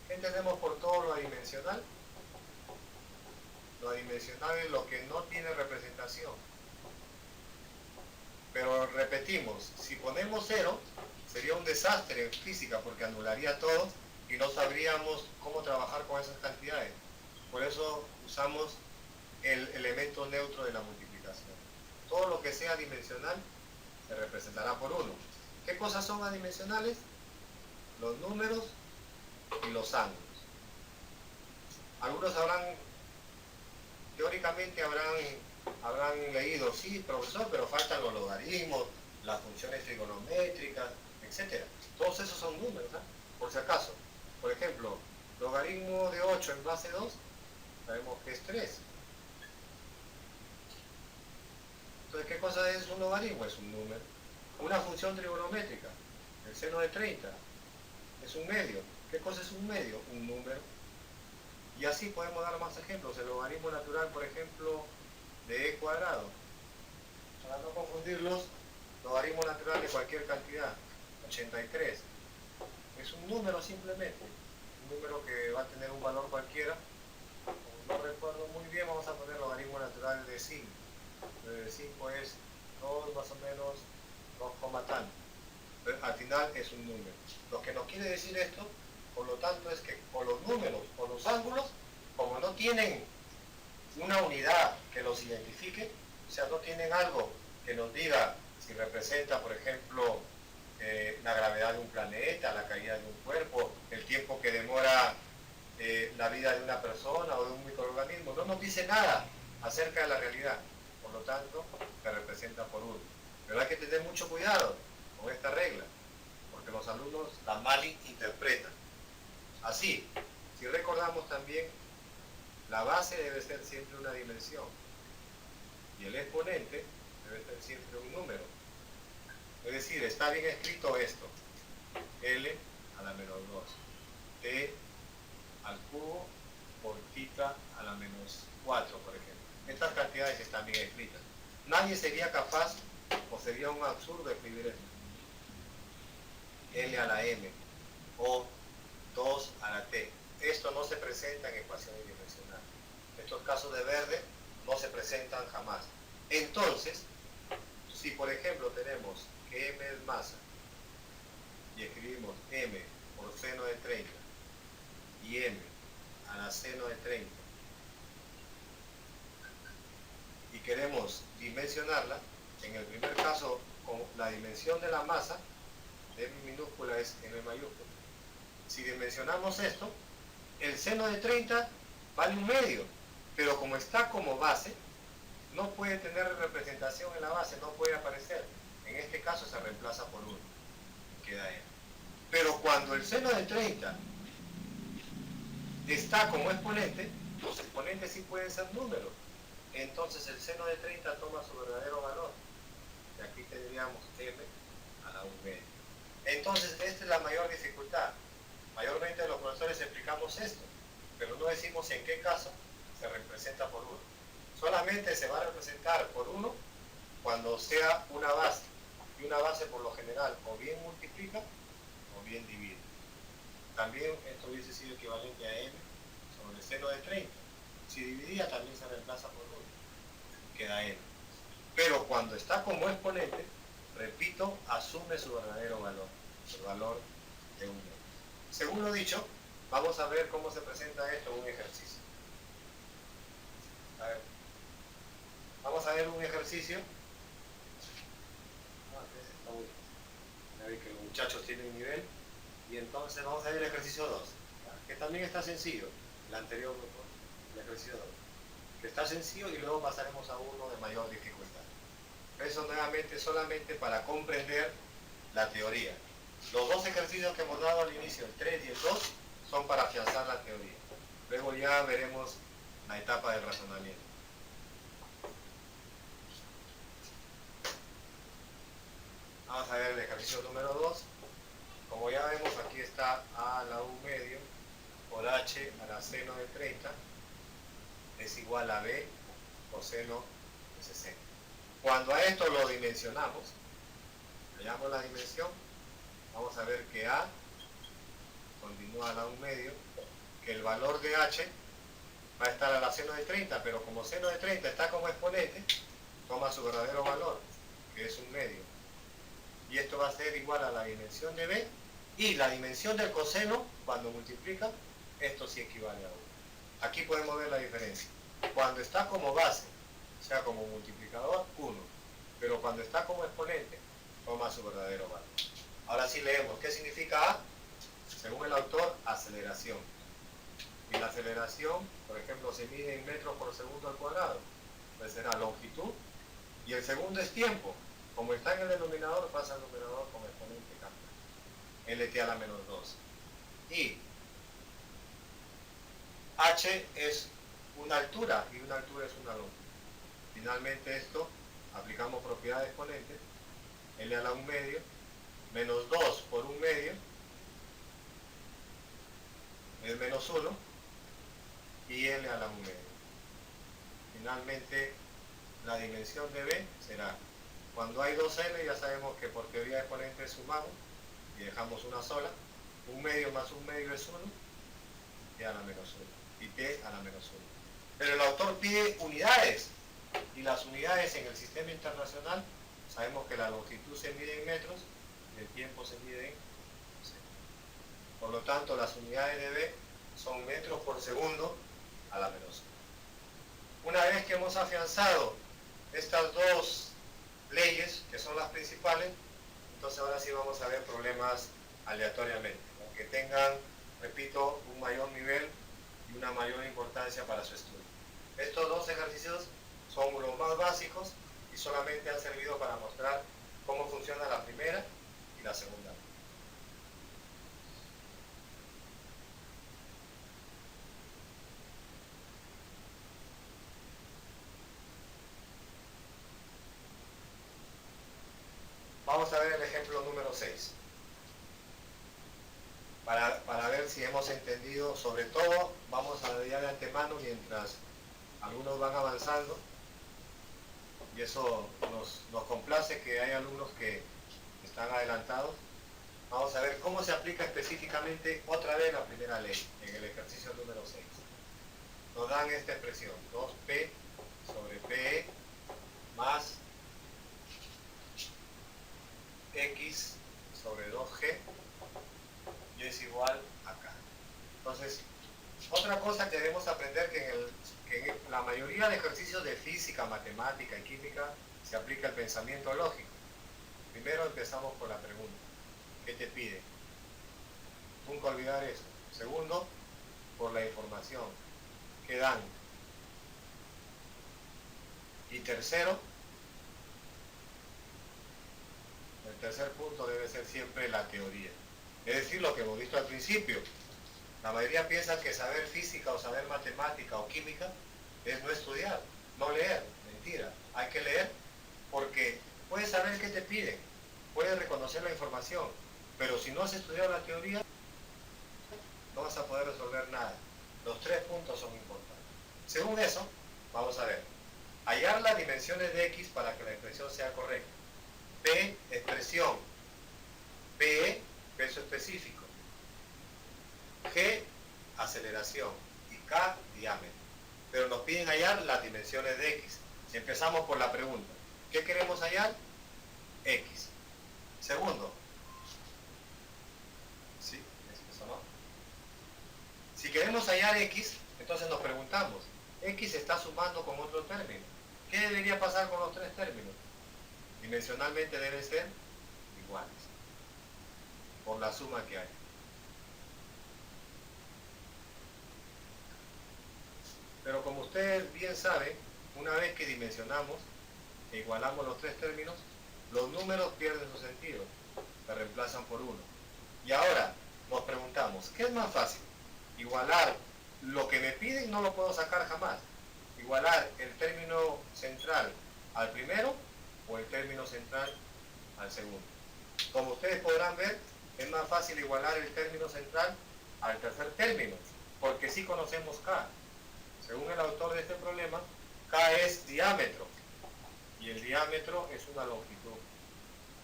Speaker 1: ¿Qué entendemos por todo lo adimensional? Lo adimensional es lo que no tiene representación. Pero repetimos, si ponemos 0, sería un desastre en física porque anularía todo y no sabríamos cómo trabajar con esas cantidades. Por eso usamos el elemento neutro de la multiplicación. Todo lo que sea dimensional se representará por 1. ¿Qué cosas son adimensionales? Los números y los ángulos. Algunos teóricamente habrán leído, sí, profesor, pero faltan los logaritmos, las funciones trigonométricas, etc. Todos esos son números, ¿eh? Por si acaso. Por ejemplo, logaritmo de 8 en base 2, sabemos que es 3. Entonces, ¿qué cosa es un logaritmo? Es un número. Una función trigonométrica, el seno de 30, es un medio. ¿Qué cosa es un medio? Un número. Y así podemos dar más ejemplos. El logaritmo natural, por ejemplo, de e cuadrado. Para no confundirlos, logaritmo natural de cualquier cantidad, 83. Es un número simplemente. Un número que va a tener un valor cualquiera. Como no recuerdo muy bien, vamos a poner logaritmo natural de 5. De 5 es 2 más o menos, 2, tanto. Al final es un número. Lo que nos quiere decir esto, por lo tanto, es que o los números o los ángulos, como no tienen una unidad que los identifique, o sea, no tienen algo que nos diga si representa, por ejemplo, la gravedad de un planeta, la caída de un cuerpo, el tiempo que demora la vida de una persona o de un microorganismo, no nos dice nada acerca de la realidad. Por lo tanto, se representa por 1. Pero hay que tener mucho cuidado con esta regla, porque los alumnos la malinterpretan. Así, si recordamos también, la base debe ser siempre una dimensión y el exponente debe ser siempre un número. Es decir, está bien escrito esto: L a la menos 2, T al cubo por θ a la menos 4, por ejemplo. Estas cantidades están bien escritas. Nadie sería capaz, o sería un absurdo escribir esto. L a la m o 2 a la t. Esto no se presenta en ecuaciones dimensionales. Estos casos de verde no se presentan jamás. Entonces, si por ejemplo tenemos que m es masa y escribimos m por seno de 30 y m a la seno de 30 y queremos dimensionarla, en el primer caso con la dimensión de la masa, m minúscula es m mayúscula. si dimensionamos esto, el seno de 30 vale 1/2, pero como está como base, no puede tener representación en la base, no puede aparecer. En este caso se reemplaza por 1, queda N. Pero cuando el seno de 30 está como exponente, los exponentes sí pueden ser números. Entonces el seno de 30 toma su verdadero valor. Y aquí tendríamos m a la 1/2. Entonces esta es la mayor dificultad. Mayormente los profesores explicamos esto, pero no decimos en qué caso se representa por 1. Solamente se va a representar por 1 cuando sea una base. Y una base por lo general o bien multiplica o bien divide. También esto hubiese sido equivalente a m sobre el seno de 30. Si dividía también se reemplaza por 1. Queda n. Pero cuando está como exponente, repito, asume su verdadero valor, el valor de 1. Según lo dicho, vamos a ver cómo se presenta esto en un ejercicio. A ver. Vamos a ver un ejercicio. Ya ve que los muchachos tienen nivel. Y entonces vamos a ver el ejercicio 2, que también está sencillo. El anterior, el ejercicio 2, que está sencillo, y luego pasaremos a uno de mayor dificultad. Eso nuevamente solamente para comprender la teoría. Los dos ejercicios que hemos dado al inicio, el 3 y el 2, son para afianzar la teoría. Luego ya veremos la etapa del razonamiento. Vamos a ver el ejercicio número 2. Como ya vemos, aquí está a a la 1/2 por h a la seno de 30 es igual a b coseno de 60. Cuando a esto lo dimensionamos, hallamos la dimensión, vamos a ver que a continúa a la 1/2, que el valor de h va a estar a la seno de 30, pero como seno de 30 está como exponente, toma su verdadero valor, que es 1/2. Y esto va a ser igual a la dimensión de b, y la dimensión del coseno, cuando multiplica, esto sí equivale a 1. Aquí podemos ver la diferencia. Cuando está como base, o sea, como multiplicador, 1. Pero cuando está como exponente, toma su verdadero valor. Ahora sí leemos. ¿Qué significa A? Según el autor, aceleración. Y la aceleración, por ejemplo, se mide en metros por segundo al cuadrado. Pues será longitud. Y el segundo es tiempo. Como está en el denominador, pasa al numerador como exponente, cambia. LT a la menos 2. Y H es una altura, y una altura es una longitud. Finalmente esto, aplicamos propiedad de exponente, L a la 1/2, menos 2 por 1/2, es menos 1, y L a la 1/2. Finalmente, la dimensión de B será, cuando hay 2L, ya sabemos que por teoría de exponentes sumamos, y dejamos una sola, 1/2 más 1/2 es 1, y a la menos 1, y P a la menos 1. Pero el autor pide unidades, y las unidades en el sistema internacional, sabemos que la longitud se mide en metros, y el tiempo se mide en segundos. Por lo tanto, las unidades de B son metros por segundo a la menos 1. Una vez que hemos afianzado estas dos leyes, que son las principales, entonces ahora sí vamos a ver problemas aleatoriamente, ¿no? Que tengan, repito, un mayor nivel y una mayor importancia para su estudio. Estos dos ejercicios son los más básicos y solamente han servido para mostrar cómo funciona la primera y la segunda. Vamos a ver el ejemplo número 6. Para ver si hemos entendido, sobre todo, vamos a ya de antemano mientras algunos van avanzando, y eso nos complace que hay alumnos que están adelantados. Vamos a ver cómo se aplica específicamente otra vez la primera ley en el ejercicio número 6. Nos dan esta expresión, 2P sobre PE más X sobre 2G y es igual a K. Entonces, otra cosa que debemos aprender que en la mayoría de ejercicios de física, matemática y química se aplica el pensamiento lógico. Primero empezamos por la pregunta. ¿Qué te pide? Nunca olvidar eso. Segundo, por la información que dan. Y tercero, el tercer punto debe ser siempre la teoría. Es decir, lo que hemos visto al principio. La mayoría piensa que saber física o saber matemática o química es no estudiar, no leer. Mentira. Hay que leer porque puedes saber qué te piden, puedes reconocer la información, pero si no has estudiado la teoría, no vas a poder resolver nada. Los tres puntos son importantes. Según eso, vamos a ver. Hallar las dimensiones de X para que la expresión sea correcta. P, expresión. P, peso específico. G, aceleración. Y K, diámetro. Pero nos piden hallar las dimensiones de X. Si empezamos por la pregunta, ¿qué queremos hallar? X. Segundo. ¿Sí? ¿Eso no? Si queremos hallar X, entonces nos preguntamos, X está sumando con otro término. ¿Qué debería pasar con los tres términos? Dimensionalmente deben ser iguales, por la suma que hay. Pero como ustedes bien saben, una vez que dimensionamos e igualamos los tres términos, los números pierden su sentido, se reemplazan por uno. Y ahora nos preguntamos, ¿qué es más fácil? Igualar lo que me piden, no lo puedo sacar jamás. Igualar el término central al primero o el término central al segundo. Como ustedes podrán ver, es más fácil igualar el término central al tercer término, porque sí conocemos K. Según el autor de este problema, K es diámetro, y el diámetro es una longitud,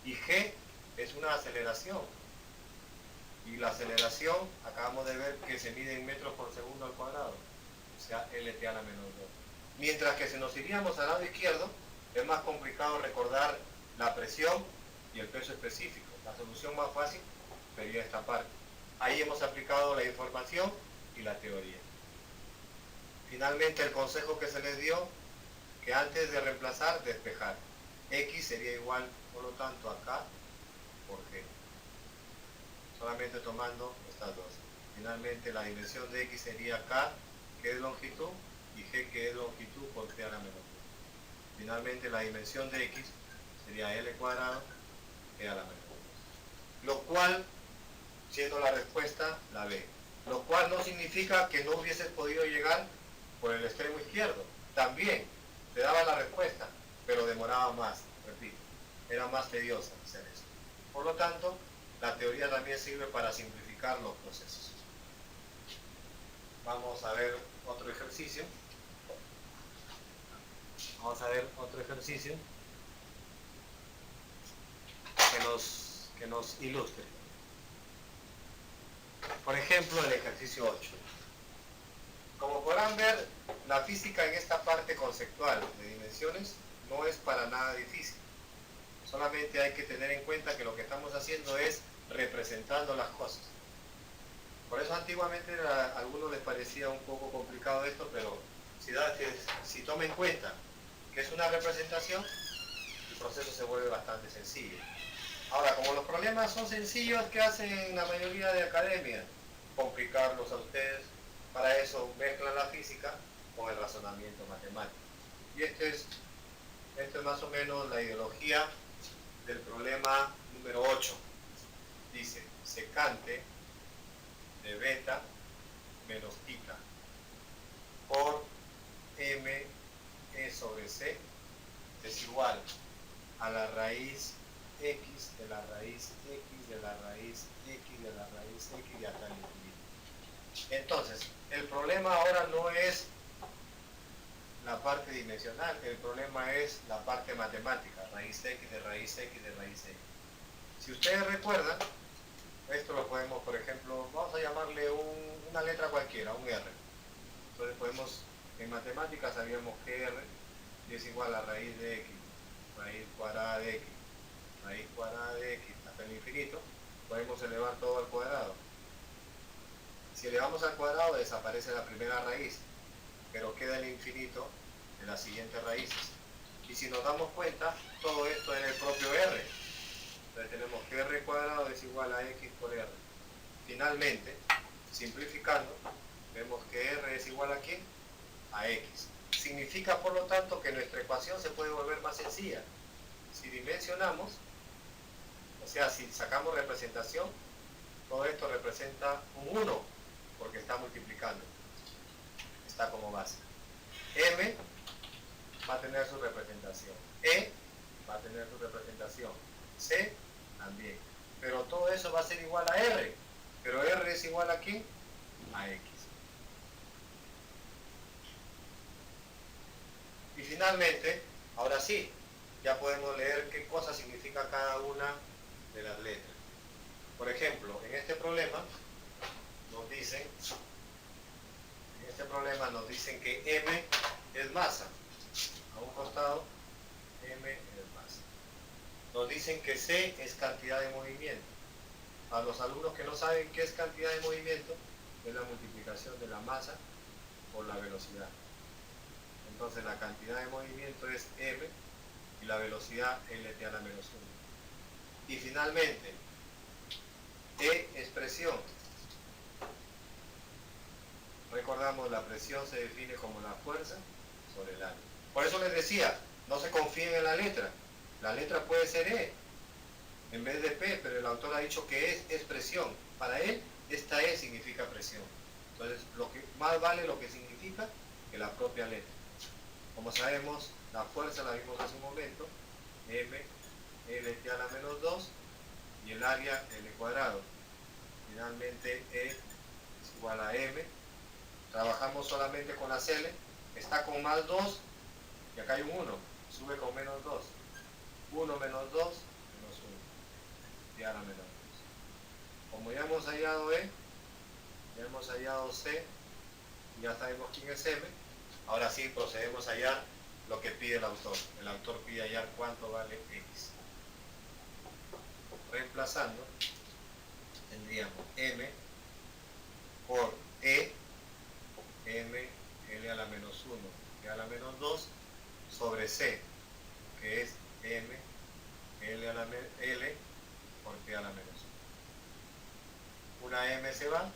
Speaker 1: y G es una aceleración, y la aceleración acabamos de ver que se mide en metros por segundo al cuadrado, o sea, LT a la menos 2. Mientras que si nos iríamos al lado izquierdo, es más complicado recordar la presión y el peso específico. La solución más fácil sería esta parte. Ahí hemos aplicado la información y la teoría. Finalmente, el consejo que se les dio, que antes de reemplazar, despejar. X sería igual, por lo tanto, a K por G. Solamente tomando estas dos. Finalmente, la dimensión de X sería K, que es longitud, y G, que es longitud por T a la menos 2. Finalmente, la dimensión de X sería L cuadrado, G a la menos 2. Lo cual, siendo la respuesta, la B. Lo cual no significa que no hubieses podido llegar por el extremo izquierdo. También te daba la respuesta, pero demoraba más, repito. Era más tediosa hacer eso. Por lo tanto, la teoría también sirve para simplificar los procesos. Vamos a ver otro ejercicio. Vamos a ver otro ejercicio que nos ilustre. Por ejemplo, el ejercicio 8. Como podrán ver, la física en esta parte conceptual de dimensiones no es para nada difícil. Solamente hay que tener en cuenta que lo que estamos haciendo es representando las cosas. Por eso antiguamente a algunos les parecía un poco complicado esto, pero si toma en cuenta que es una representación, el proceso se vuelve bastante sencillo. Ahora, como los problemas son sencillos, ¿qué hacen la mayoría de academias? Complicarlos a ustedes. Para eso mezclan la física con el razonamiento matemático. Y esto es más o menos la ideología del problema número 8. Dice, secante de beta menos theta por m e sobre c es igual a la raíz x de la raíz x de la raíz x de la raíz x y hasta el infinito. Entonces, el problema ahora no es la parte dimensional, el problema es la parte matemática, raíz x de raíz x de raíz x. Si ustedes recuerdan, esto lo podemos, por ejemplo, vamos a llamarle una letra cualquiera, un R. Entonces podemos, en matemáticas sabíamos que R es igual a raíz de x, raíz cuadrada de x, raíz cuadrada de x hasta el infinito. Podemos elevar todo al cuadrado. Si elevamos al cuadrado desaparece la primera raíz, pero queda el infinito de las siguientes raíces. Y si nos damos cuenta, todo esto es el propio R. Entonces tenemos que R cuadrado es igual a x por R. finalmente, simplificando, vemos que R es igual a ¿qué? A X. Significa, por lo tanto, que nuestra ecuación se puede volver más sencilla. Si dimensionamos, o sea, si sacamos representación, todo esto representa un 1, porque está multiplicando. Está como base. M va a tener su representación. E va a tener su representación. C también. Pero todo eso va a ser igual a R. Pero R es igual a ¿qué? A X. Y finalmente, ahora sí, ya podemos leer qué cosa significa cada una de las letras. Por ejemplo, en este problema nos dicen que M es masa. A un costado, M es masa. Nos dicen que C es cantidad de movimiento. A los alumnos que no saben qué es cantidad de movimiento, es la multiplicación de la masa por la velocidad. Entonces la cantidad de movimiento es M y la velocidad LT a la menos 1. Y finalmente, E es presión. Recordamos, la presión se define como la fuerza sobre el área. Por eso les decía, no se confíen en la letra. La letra puede ser E en vez de P, pero el autor ha dicho que es presión. Para él, esta E significa presión. Entonces, lo que más vale lo que significa que la propia letra. Como sabemos, la fuerza la vimos hace un momento, M, LT a la menos 2, y el área, L cuadrado. Finalmente, E es igual a M. Trabajamos solamente con las L. Está con más 2, y acá hay un 1. Sube con menos 2. 1 menos 2, menos 1. Y a la menos 2. Como ya hemos hallado E, ya hemos hallado C, y ya sabemos quién es M, ahora sí procedemos a hallar lo que pide el autor. El autor pide hallar cuánto vale X. Reemplazando, tendríamos M por E, M, L a la menos 1, T a la menos 2, sobre C, que es M, L por T a la menos 1. Una M se va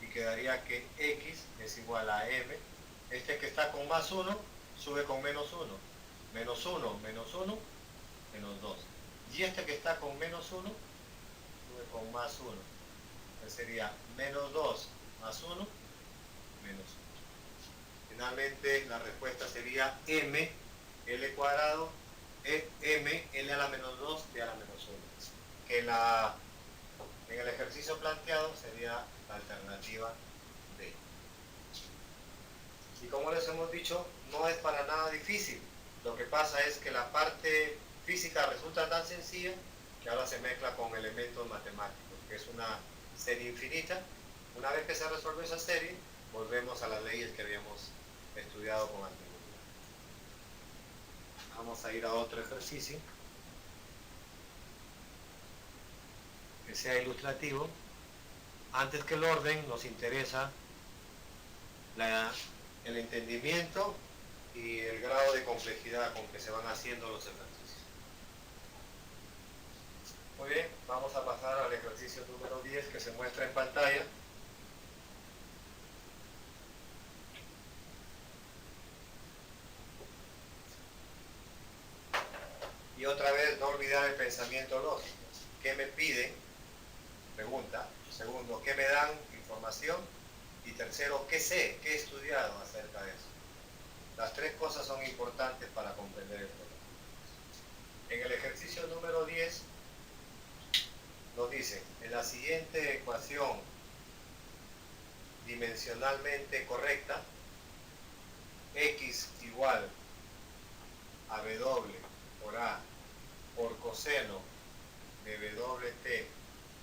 Speaker 1: y quedaría que X es igual a M. Este que está con más 1 sube con menos 1. Menos 1, menos 1, menos 2. Y este que está con menos 1 sube con más 1. Entonces sería menos 2 más 1, menos 1. Finalmente la respuesta sería M, L cuadrado, M, L a la menos 2, T a la menos 1. Que en el ejercicio planteado sería la alternativa D. Y como les hemos dicho, no es para nada difícil. Lo que pasa es que la parte física resulta tan sencilla que ahora se mezcla con elementos matemáticos, que es una serie infinita. Una vez que se resuelve esa serie, volvemos a las leyes que habíamos estudiado con anterioridad. Vamos a ir a otro ejercicio que sea ilustrativo. Antes que el orden, nos interesa el entendimiento y el grado de complejidad con que se van haciendo los ejercicios. Muy bien, vamos a pasar al ejercicio número 10 que se muestra en pantalla. Y otra vez, no olvidar el pensamiento lógico. ¿Qué me piden? Pregunta. Segundo, ¿qué me dan? Información. Y tercero, ¿qué sé? ¿Qué he estudiado acerca de eso? Las tres cosas son importantes para comprender el problema. En el ejercicio número 10 nos dice, en la siguiente ecuación dimensionalmente correcta, X igual a W por A por coseno de WT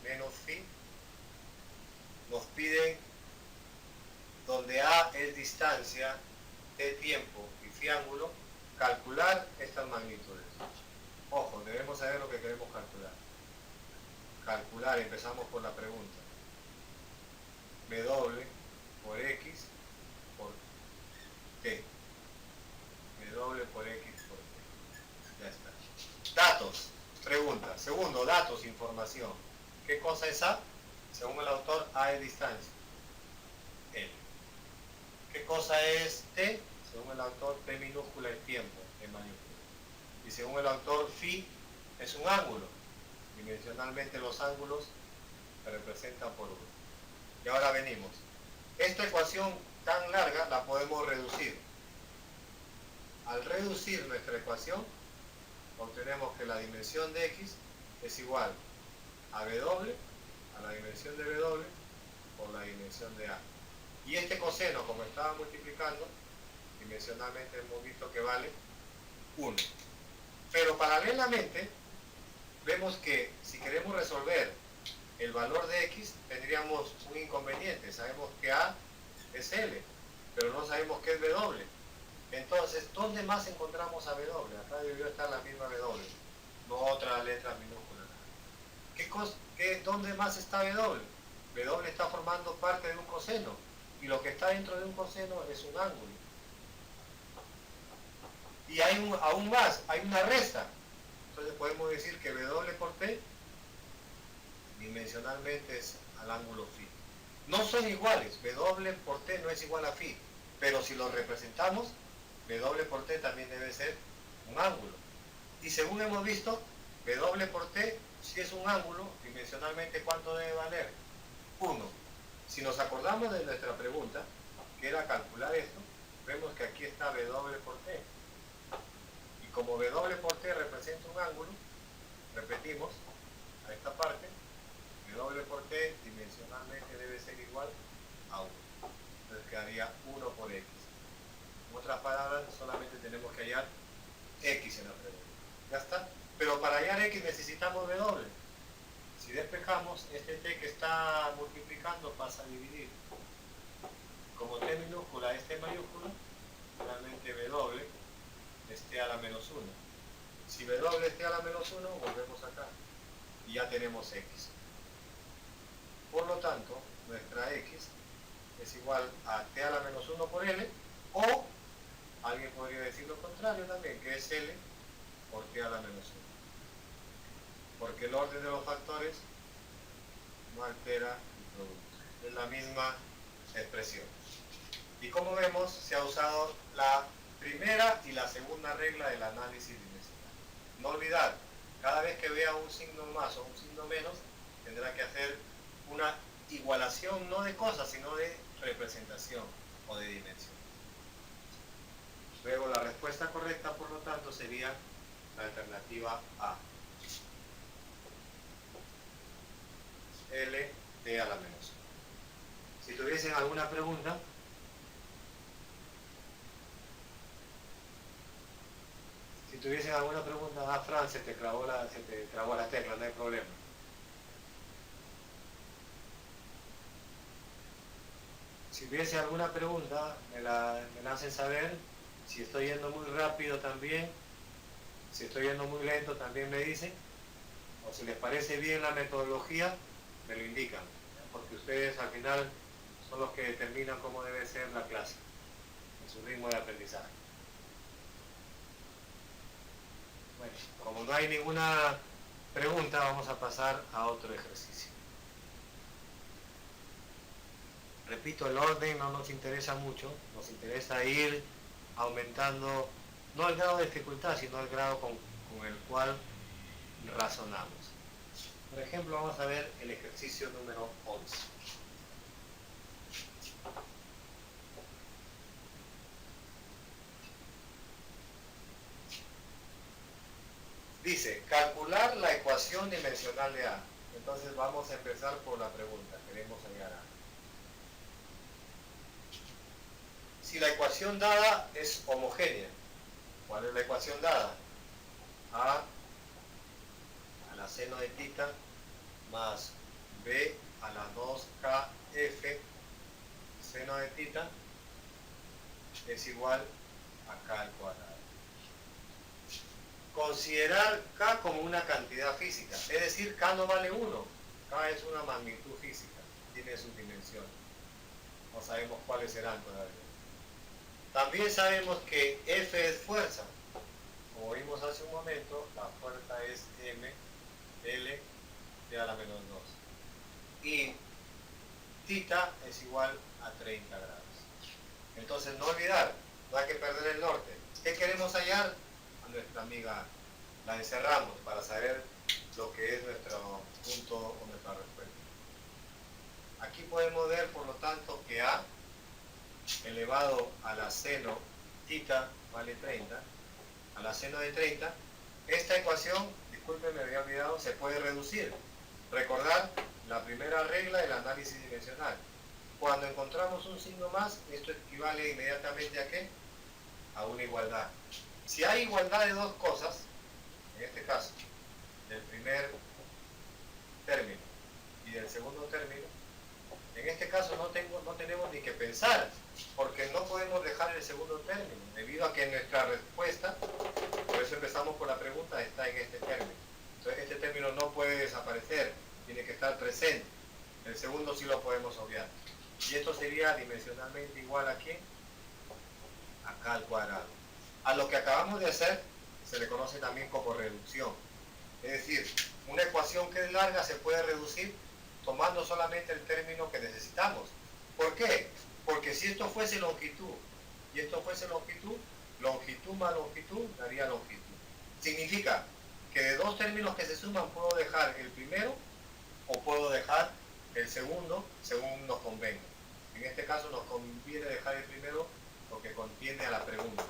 Speaker 1: menos phi, nos piden, donde A es distancia, T tiempo y phi ángulo, calcular estas magnitudes. Ojo, debemos saber lo que queremos calcular. Calcular, empezamos por la pregunta. W por X por T. W por X por T. Ya está. Datos. Pregunta. Segundo, datos, información. ¿Qué cosa es A? Según el autor, A es distancia. L. ¿Qué cosa es T? Según el autor, P minúscula es tiempo, T mayúscula. Y según el autor, Phi es un ángulo. Dimensionalmente los ángulos se representan por 1. Y ahora venimos. Esta ecuación tan larga la podemos reducir. Al reducir nuestra ecuación, obtenemos que la dimensión de X es igual a W, a la dimensión de W, por la dimensión de A. Y este coseno, como estaba multiplicando, dimensionalmente hemos visto que vale 1. Pero paralelamente, vemos que si queremos resolver el valor de X, tendríamos un inconveniente. Sabemos que A es L, pero no sabemos qué es W. Entonces, ¿dónde más encontramos a W? Acá debió estar la misma W, no otra letra minúscula. ¿Dónde más está W? W está formando parte de un coseno, y lo que está dentro de un coseno es un ángulo. Y hay aún más, hay una resta. Entonces podemos decir que W por T dimensionalmente es al ángulo phi. No son iguales, W por T no es igual a phi, pero si lo representamos, W por T también debe ser un ángulo. Y según hemos visto, W por T, si es un ángulo, dimensionalmente, ¿cuánto debe valer? 1. Si nos acordamos de nuestra pregunta, que era calcular esto, vemos que aquí está W por T. Y como W por T representa un ángulo, repetimos a esta parte, W por T dimensionalmente debe ser igual a 1. Entonces quedaría 1 por X. En otras palabras, solamente tenemos que hallar X en la pregunta. Ya está. Pero para hallar X necesitamos W. Si despejamos, este T que está multiplicando pasa a dividir. Como T minúscula es T mayúscula, realmente W es T a la menos 1. Si W es T a la menos 1, volvemos acá. Y ya tenemos X. Por lo tanto, nuestra X es igual a T a la menos 1 por L, o alguien podría decir lo contrario también, que es L por T a la menos 1. Porque el orden de los factores no altera el producto. Es la misma expresión. Y como vemos, se ha usado la primera y la segunda regla del análisis dimensional. No olvidar, cada vez que vea un signo más o un signo menos, tendrá que hacer una igualación no de cosas, sino de representación o de dimensión. Luego la respuesta correcta, por lo tanto, sería la alternativa A. L T a la menos 1. Si tuviesen alguna pregunta, Fran, se te trabó la tecla, no hay problema. Si hubiese alguna pregunta, me la hacen saber. Si estoy yendo muy rápido también, si estoy yendo muy lento también me dicen. O si les parece bien la metodología, me lo indican. Porque ustedes al final son los que determinan cómo debe ser la clase, en su ritmo de aprendizaje. Bueno, como no hay ninguna pregunta, vamos a pasar a otro ejercicio. Repito, el orden no nos interesa mucho, nos interesa ir aumentando, no el grado de dificultad, sino el grado con el cual razonamos. Por ejemplo, vamos a ver el ejercicio número 11. Dice, calcular la ecuación dimensional de A. Entonces vamos a empezar por la pregunta, queremos hallar A. Si la ecuación dada es homogénea, ¿cuál es la ecuación dada? A la seno de tita más B a la 2KF seno de tita es igual a K al cuadrado. Considerar K como una cantidad física, es decir, K no vale 1, K es una magnitud física, tiene sus dimensiones. No sabemos cuáles serán todavía. También sabemos que F es fuerza. Como vimos hace un momento, la fuerza es M, L, T a la menos 2. Y Theta es igual a 30 grados. Entonces no olvidar, no hay que perder el norte. ¿Qué queremos hallar? A nuestra amiga la encerramos para saber lo que es nuestro punto o nuestra respuesta. Aquí podemos ver, por lo tanto, que A elevado a la seno θ vale 30, a la seno de 30, esta ecuación, disculpen, me había olvidado, se puede reducir. Recordar la primera regla del análisis dimensional. Cuando encontramos un signo más, esto equivale inmediatamente ¿a qué? A una igualdad. Si hay igualdad de dos cosas, en este caso, del primer término y del segundo término, en este caso no tenemos ni que pensar, porque no podemos dejar el segundo término, debido a que nuestra respuesta, por eso empezamos por la pregunta, está en este término. Entonces este término no puede desaparecer, tiene que estar presente. El segundo sí lo podemos obviar. Y esto sería dimensionalmente igual a ¿quién? Acá al cuadrado. A lo que acabamos de hacer se le conoce también como reducción. Es decir, una ecuación que es larga se puede reducir tomando solamente el término que necesitamos. ¿Por qué? Porque si esto fuese longitud y esto fuese longitud, longitud más longitud daría longitud. Significa que de dos términos que se suman puedo dejar el primero o puedo dejar el segundo según nos convenga. En este caso nos conviene dejar el primero porque contiene a la pregunta.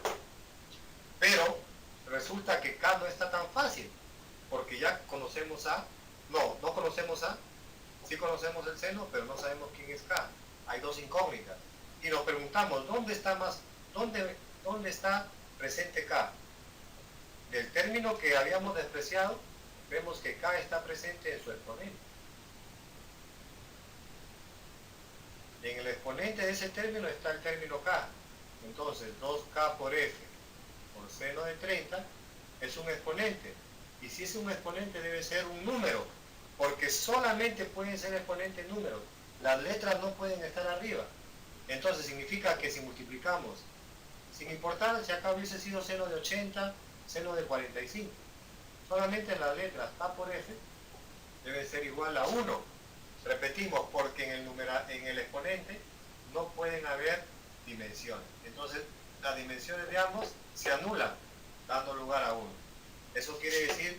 Speaker 1: Pero resulta que K no está tan fácil, porque ya conocemos A, no conocemos A, sí conocemos el seno, pero no sabemos quién es K. Hay dos incógnitas. Y nos preguntamos, ¿dónde está presente K? Del término que habíamos despreciado, vemos que K está presente en su exponente. En el exponente de ese término está el término K. Entonces, 2K por F por seno de 30 es un exponente. Y si es un exponente debe ser un número, porque solamente pueden ser exponentes números. Las letras no pueden estar arriba. Entonces significa que si multiplicamos, sin importar si acá hubiese sido seno de 80, seno de 45, solamente las letras K por F debe ser igual a 1. Repetimos, porque en el exponente no pueden haber dimensiones. Entonces las dimensiones de ambos se anulan, dando lugar a 1. Eso quiere decir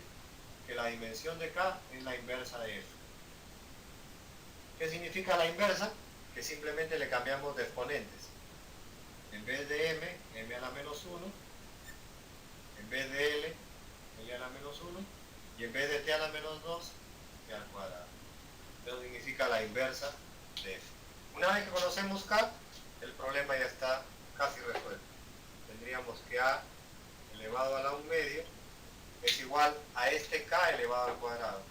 Speaker 1: que la dimensión de K es la inversa de F. ¿Qué significa la inversa? Que simplemente le cambiamos de exponentes. En vez de m a la menos 1, en vez de l a la menos 1, y en vez de t a la menos 2, t al cuadrado. Eso significa la inversa de F. Una vez que conocemos K, el problema ya está casi resuelto. Tendríamos que A elevado a la 1 medio es igual a este K elevado al cuadrado.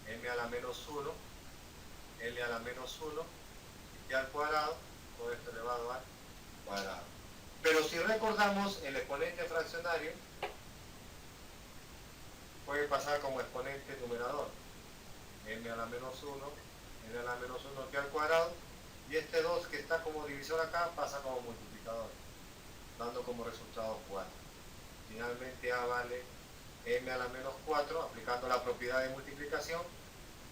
Speaker 1: M a la menos 1, L a la menos 1, y T al cuadrado, todo esto elevado al cuadrado. Pero si recordamos, el exponente fraccionario puede pasar como exponente numerador. M a la menos 1, L a la menos 1, T al cuadrado, y este 2 que está como divisor acá pasa como multiplicador, dando como resultado 4. Finalmente A vale M a la menos 4, aplicando la propiedad de multiplicación,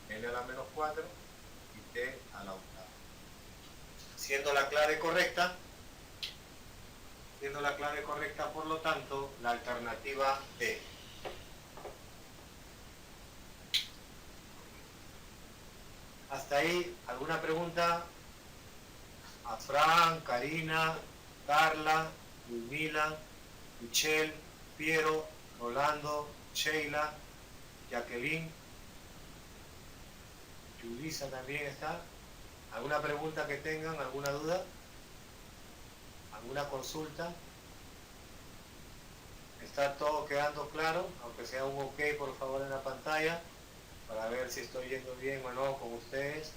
Speaker 1: L a la menos 4 y T a la octava. Siendo la clave correcta, por lo tanto, la alternativa B. Hasta ahí, ¿alguna pregunta? A Fran, Karina, Carla, Ludmila, Michelle, Piero, Rolando, Sheila, Jacqueline, Julissa también está. ¿Alguna pregunta que tengan? ¿Alguna duda? ¿Alguna consulta? ¿Está todo quedando claro? Aunque sea un ok, por favor, en la pantalla, para ver si estoy yendo bien o no con ustedes,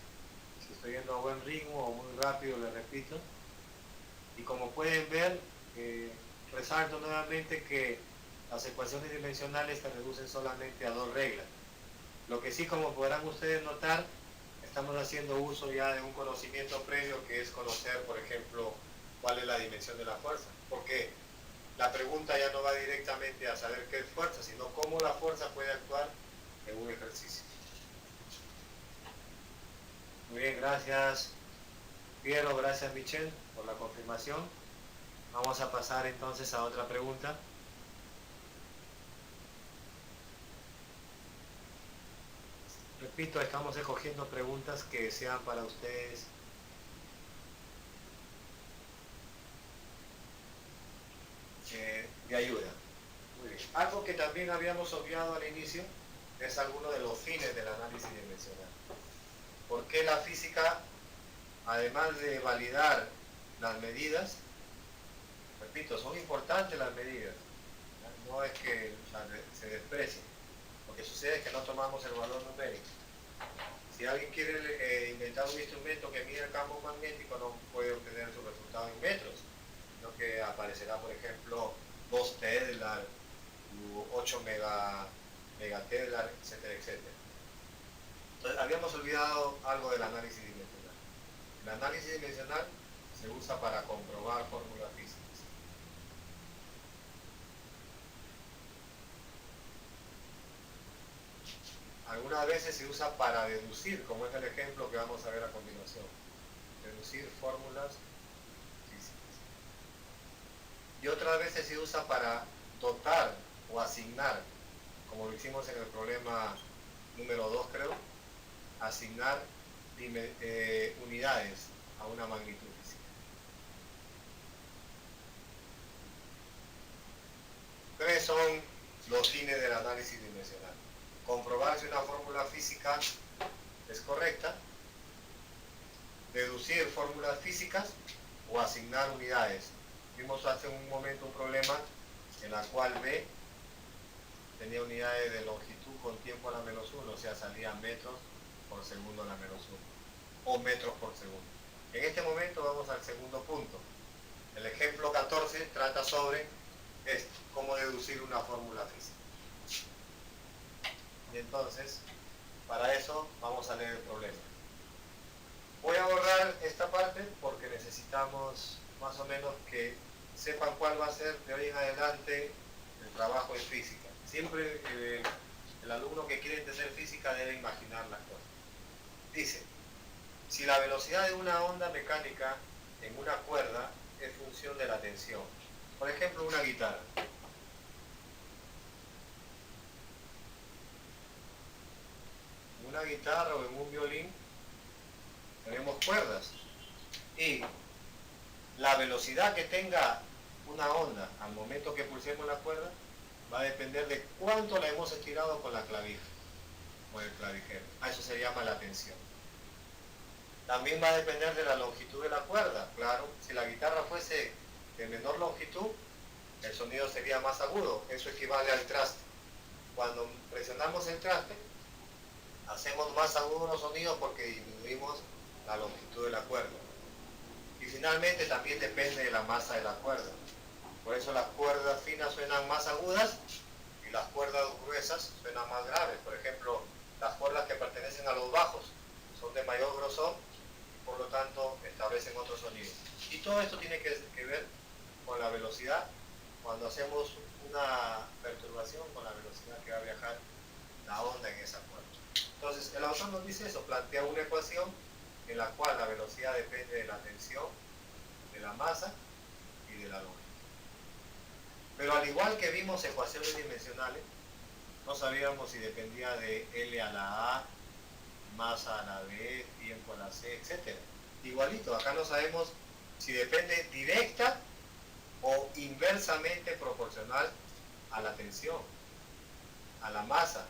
Speaker 1: si estoy yendo a buen ritmo o muy rápido, les repito. Y como pueden ver, resalto nuevamente que las ecuaciones dimensionales se reducen solamente a dos reglas. Lo que sí, como podrán ustedes notar, estamos haciendo uso ya de un conocimiento previo, que es conocer, por ejemplo, cuál es la dimensión de la fuerza. Porque la pregunta ya no va directamente a saber qué es fuerza, sino cómo la fuerza puede actuar en un ejercicio. Muy bien, gracias Piero, gracias Michelle por la confirmación. Vamos a pasar entonces a otra pregunta. Repito, estamos escogiendo preguntas que sean para ustedes de ayuda. Muy bien. Algo que también habíamos obviado al inicio es alguno de los fines del análisis dimensional. ¿Por qué la física, además de validar las medidas, repito, son importantes las medidas, no es que se desprecien, lo que sucede es que no tomamos el valor numérico. Si alguien quiere inventar un instrumento que mide el campo magnético, no puede obtener su resultado en metros, sino que aparecerá, por ejemplo, 2 Tesla, 8 megatesla, etcétera, etcétera. Entonces, habíamos olvidado algo del análisis dimensional. El análisis dimensional se usa para comprobar fórmulas físicas. Algunas veces se usa para deducir, como es el ejemplo que vamos a ver a continuación. Deducir fórmulas físicas. Y otras veces se usa para dotar o asignar, como lo hicimos en el problema número 2, creo, asignar unidades a una magnitud física. ¿Cuáles son los fines del análisis dimensional? Comprobar si una fórmula física es correcta, deducir fórmulas físicas o asignar unidades. Vimos hace un momento un problema en la cual B tenía unidades de longitud con tiempo a la menos 1, o sea, salía metros por segundo a la menos 1, o metros por segundo. En este momento vamos al segundo punto. El ejemplo 14 trata sobre cómo deducir una fórmula física. Y entonces, para eso vamos a leer el problema. Voy a borrar esta parte porque necesitamos más o menos que sepan cuál va a ser de hoy en adelante el trabajo en física. Siempre el alumno que quiere entender física debe imaginar las cosas. Dice, si la velocidad de una onda mecánica en una cuerda es función de la tensión, por ejemplo una guitarra, o en un violín tenemos cuerdas y la velocidad que tenga una onda al momento que pulsemos la cuerda va a depender de cuánto la hemos estirado con la clavija o el clavijero. A eso se llama la tensión. También va a depender de la longitud de la cuerda. Claro, si la guitarra fuese de menor longitud, el sonido sería más agudo. Eso equivale al traste. Cuando presionamos el traste, hacemos más agudos los sonidos porque disminuimos la longitud de la cuerda. Y finalmente también depende de la masa de la cuerda. Por eso las cuerdas finas suenan más agudas y las cuerdas gruesas suenan más graves. Por ejemplo, las cuerdas que pertenecen a los bajos son de mayor grosor y por lo tanto establecen otro sonido. Y todo esto tiene que ver con la velocidad cuando hacemos una perturbación con la velocidad que va a viajar la onda en esa cuerda. Entonces, el autor nos dice eso, plantea una ecuación en la cual la velocidad depende de la tensión, de la masa y de la longitud. Pero al igual que vimos ecuaciones dimensionales, no sabíamos si dependía de L a la A, masa a la B, tiempo a la C, etc. Igualito, acá no sabemos si depende directa o inversamente proporcional a la tensión, a la masa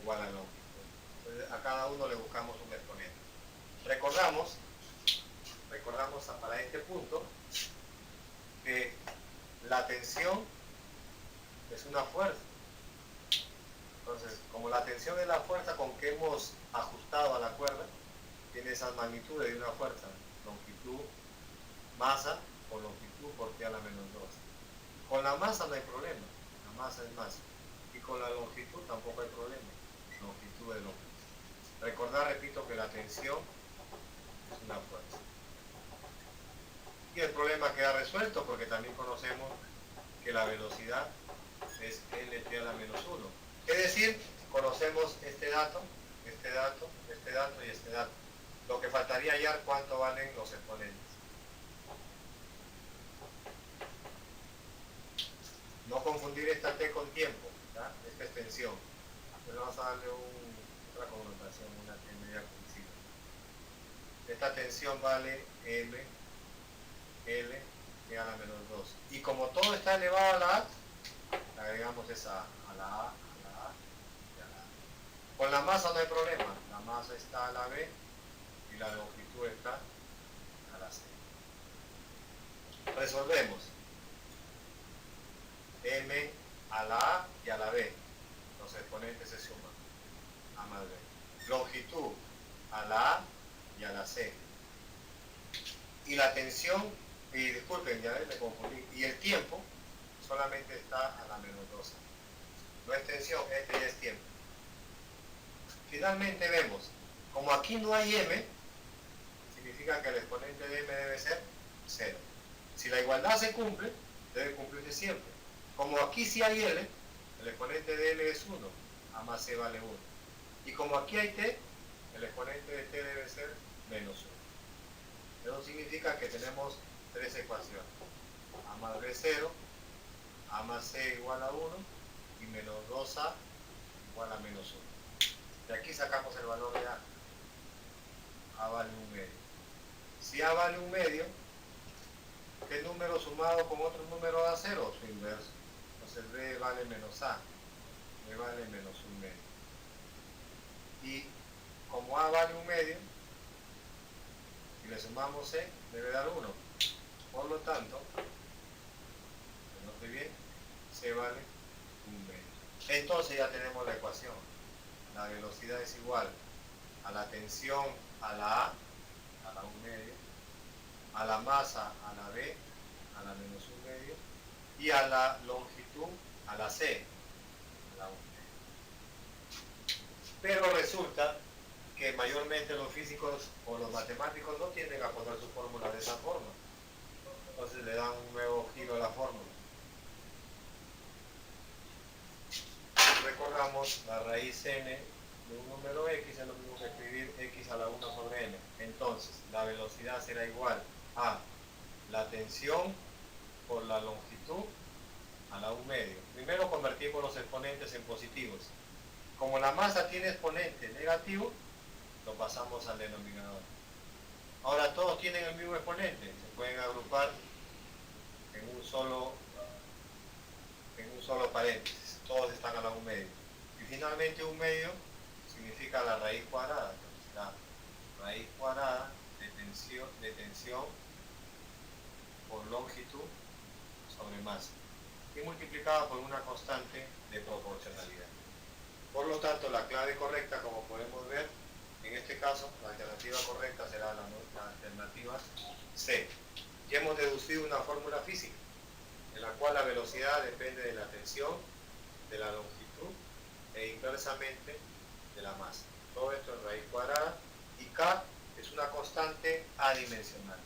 Speaker 1: o a la longitud. Entonces, a cada uno le buscamos un exponente. Recordamos para este punto que la tensión es una fuerza. Entonces, como la tensión es la fuerza con que hemos ajustado a la cuerda, tiene esas magnitudes de una fuerza, longitud, masa o longitud por T a la menos 2. Con la masa no hay problema, la masa es masa. Y con la longitud tampoco hay problema, longitud es longitud. Recordar, repito, que la tensión es una fuerza. Y el problema queda resuelto porque también conocemos que la velocidad es Lt a la menos 1. Es decir, conocemos este dato y este dato. Lo que faltaría hallar cuánto valen los exponentes. No confundir esta T con tiempo, ¿ya? Esta extensión. Entonces vamos a darle otra connotación, una T media conocida. Esta tensión vale M, L, e a la menos 2. Y como todo está elevado a la A, le agregamos esa A la A, a la A y a la A. Con la masa no hay problema. La masa está a la B y la longitud está a la C. Resolvemos. M a la A y a la B. Los exponentes se suman. A más B. Longitud a la A y a la C. Y la tensión, y disculpen, ya me confundí. Y el tiempo solamente está a la menos 2. No es tensión, este ya es tiempo. Finalmente vemos, como aquí no hay M, significa que el exponente de M debe ser 0. Si la igualdad se cumple, debe cumplirse siempre. Como aquí sí hay L, el exponente de L es 1, A más C vale 1. Y como aquí hay T, el exponente de T debe ser menos 1. Eso significa que tenemos tres ecuaciones. A más B 0, A más C igual a 1 y menos 2A igual a menos 1. De aquí sacamos el valor de A. A vale 1 medio. Si A vale 1 medio, ¿qué número sumado con otro número da 0? Su inverso. Entonces B vale menos A. B vale menos 1 medio. Y como A vale 1 medio, si le sumamos C, debe dar 1. Por lo tanto, ¿se note bien? C vale 1 medio. Entonces ya tenemos la ecuación. La velocidad es igual a la tensión a la 1 medio, a la masa a la B, a la menos 1 medio, y a la longitud a la C, a la 1 medio. Pero resulta que mayormente los físicos o los matemáticos no tienden a poner su fórmula de esa forma. Entonces le dan un nuevo giro a la fórmula. Recordamos la raíz n de un número x es lo mismo que escribir x a la 1 sobre n. Entonces, la velocidad será igual a la tensión por la longitud a la 1 medio. Primero convertimos los exponentes en positivos. Como la masa tiene exponente negativo, lo pasamos al denominador. Ahora todos tienen el mismo exponente, se pueden agrupar en un solo paréntesis, todos están a la 1 medio. Y finalmente 1 medio significa la raíz cuadrada, la raíz cuadrada de tensión por longitud sobre masa y multiplicada por una constante de proporcionalidad. Por lo tanto, la clave correcta, como podemos ver, en este caso, la alternativa correcta será la alternativa C. Ya hemos deducido una fórmula física, en la cual la velocidad depende de la tensión, de la longitud e inversamente de la masa. Todo esto en raíz cuadrada, y K es una constante adimensional.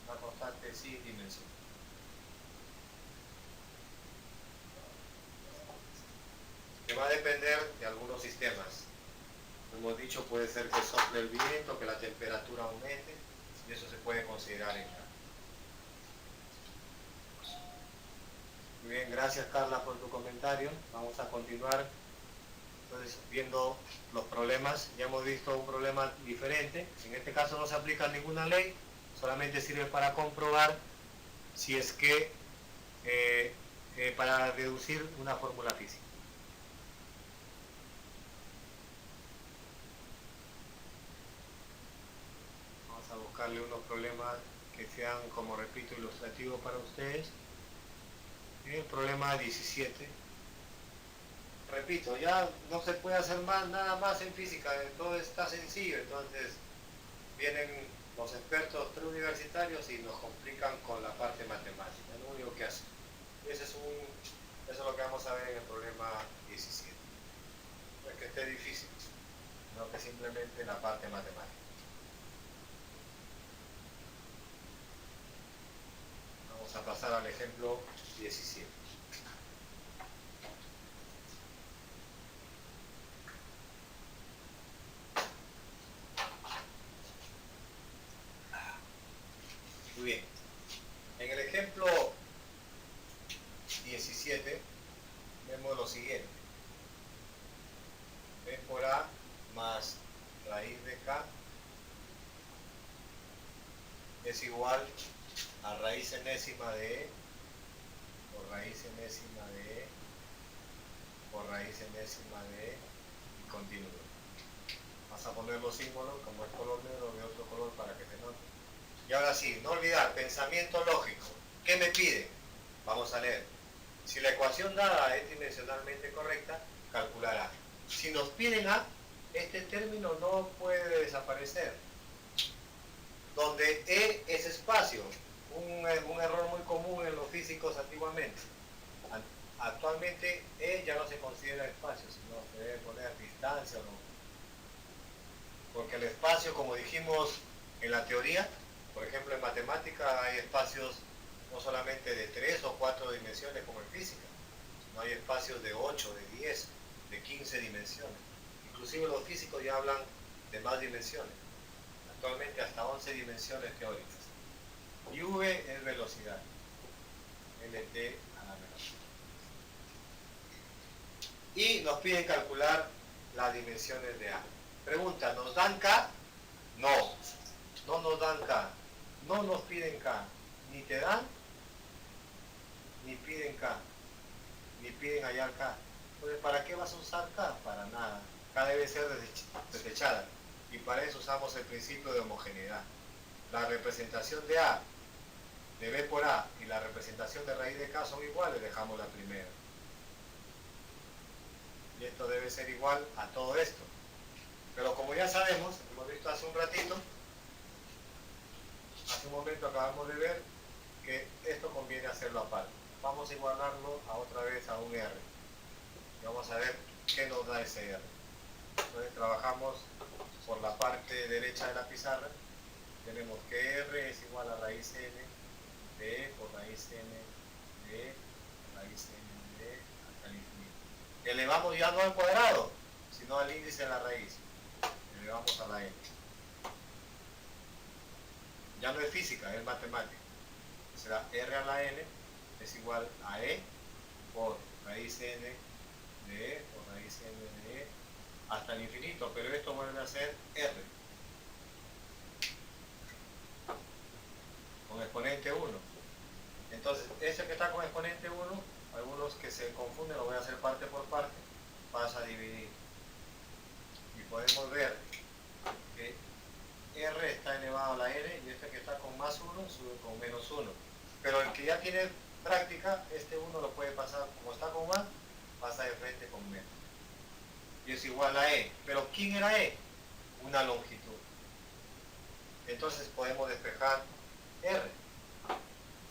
Speaker 1: Una constante sin dimensión. Que va a depender de algunos sistemas. Como hemos dicho, puede ser que sople el viento, que la temperatura aumente, y eso se puede considerar en K. Muy bien, gracias Carla por tu comentario. Vamos a continuar entonces viendo los problemas. Ya hemos visto un problema diferente. En este caso no se aplica ninguna ley, solamente sirve para comprobar si es que para deducir una fórmula física. Vamos a buscarle unos problemas que sean, como repito, ilustrativos para ustedes. El problema 17. Repito, ya no se puede hacer nada más en física, todo está sencillo, entonces vienen los expertos preuniversitarios y nos complican con la parte matemática, es lo único que hacen. Eso es lo que vamos a ver en el problema 17. No es que esté difícil, sino que simplemente la parte matemática. Vamos a pasar al ejemplo 17. 17, vemos lo siguiente. B por A más raíz de K es igual a raíz enésima de E por raíz enésima de E por raíz enésima de E y continúo. Vas a poner los símbolos, como es color negro, de otro color para que se note. Y ahora sí, no olvidar, pensamiento lógico. ¿Qué me pide? Vamos a leer. Si la ecuación dada es dimensionalmente correcta, calcular A. Si nos piden A, este término no puede desaparecer. Donde E es espacio, un error muy común en los físicos antiguamente. Actualmente E ya no se considera espacio, sino se debe poner distancia o no. Porque el espacio, como dijimos en la teoría, por ejemplo en matemática hay espacios no solamente de 3 o 4 dimensiones como en física, sino hay espacios de 8, de 10, de 15 dimensiones. Inclusive los físicos ya hablan de más dimensiones, actualmente hasta 11 dimensiones teóricas. Y V es velocidad, LT a la velocidad. Y nos piden calcular las dimensiones de A. Pregunta, ¿nos dan K? No, no nos dan K, no nos piden K, ni te dan, ni piden K, ni piden hallar K. Entonces, ¿para qué vas a usar K? Para nada. K debe ser desechada. Y para eso usamos el principio de homogeneidad. La representación de A, de B por A, y la representación de raíz de K son iguales, dejamos la primera. Y esto debe ser igual a todo esto. Pero como ya sabemos, hemos visto hace un ratito, hace un momento acabamos de ver que esto conviene hacerlo aparte. Vamos a igualarlo a otra vez a un R. Y vamos a ver qué nos da ese R. Entonces trabajamos por la parte derecha de la pizarra. Tenemos que R es igual a raíz n de E por raíz n de E por raíz n de E hasta el infinito. Elevamos ya no al cuadrado, sino al índice de la raíz. Elevamos a la n. Ya no es física, es matemática. Será R a la n es igual a E por raíz n de E por raíz n de E hasta el infinito, pero esto vuelve a ser R con exponente 1. Entonces, ese que está con exponente 1, algunos que se confunden, lo voy a hacer parte por parte, pasa a dividir. Y podemos ver que R está elevado a la n y este que está con más 1 sube con menos 1. Pero el que ya tiene práctica, este 1 lo puede pasar, como está con más, pasa de frente con menos. Y es igual a E. ¿Pero quién era E? Una longitud. Entonces podemos despejar R.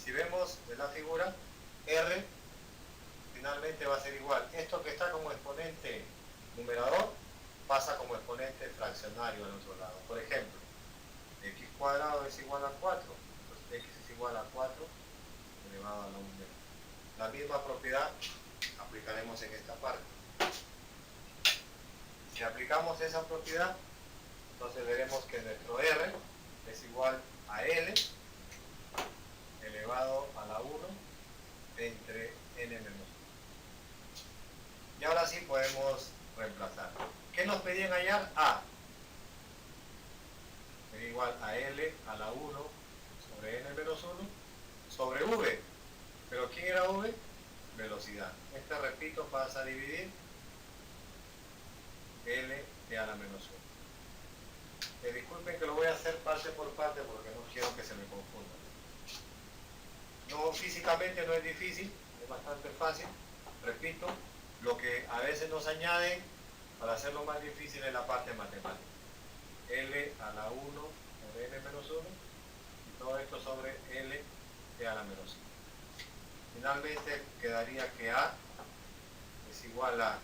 Speaker 1: Si vemos en la figura, R finalmente va a ser igual. Esto que está como exponente numerador pasa como exponente fraccionario al otro lado. Por ejemplo, x cuadrado es igual a 4. Entonces x es igual a 4 elevado a la 1. La misma propiedad aplicaremos en esta parte. Si aplicamos esa propiedad, entonces veremos que nuestro R es igual a L elevado a la 1 entre n menos 1. Y ahora sí podemos reemplazar. ¿Qué nos pedían hallar? A. Es igual a L a la 1 sobre n menos 1 sobre V. ¿Pero quién era V? Velocidad. Este, repito, pasa a dividir L de a la menos 1. Disculpen que lo voy a hacer parte por parte porque no quiero que se me confunda. No, físicamente no es difícil, es bastante fácil. Repito, lo que a veces nos añaden para hacerlo más difícil es la parte matemática. L a la 1 sobre n menos 1 y todo esto sobre L de a la menos 1. Finalmente quedaría que A es igual a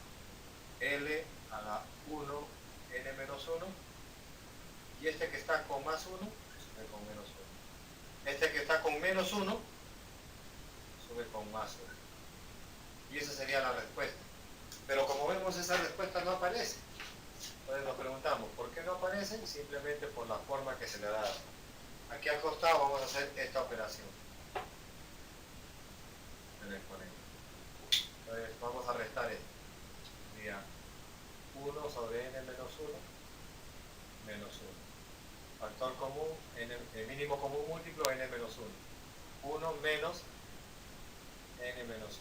Speaker 1: L a la 1 n menos 1 y este que está con más 1 sube con menos 1. Este que está con menos 1 sube con más 1. Y esa sería la respuesta. Pero como vemos, esa respuesta no aparece. Entonces nos preguntamos, ¿por qué no aparecen? Simplemente por la forma que se le da. Aquí al costado vamos a hacer esta operación del exponente. aumentar esto. Sería 1 sobre n menos 1 menos 1. Factor común, el mínimo común múltiplo, n menos 1. 1 menos n menos 1.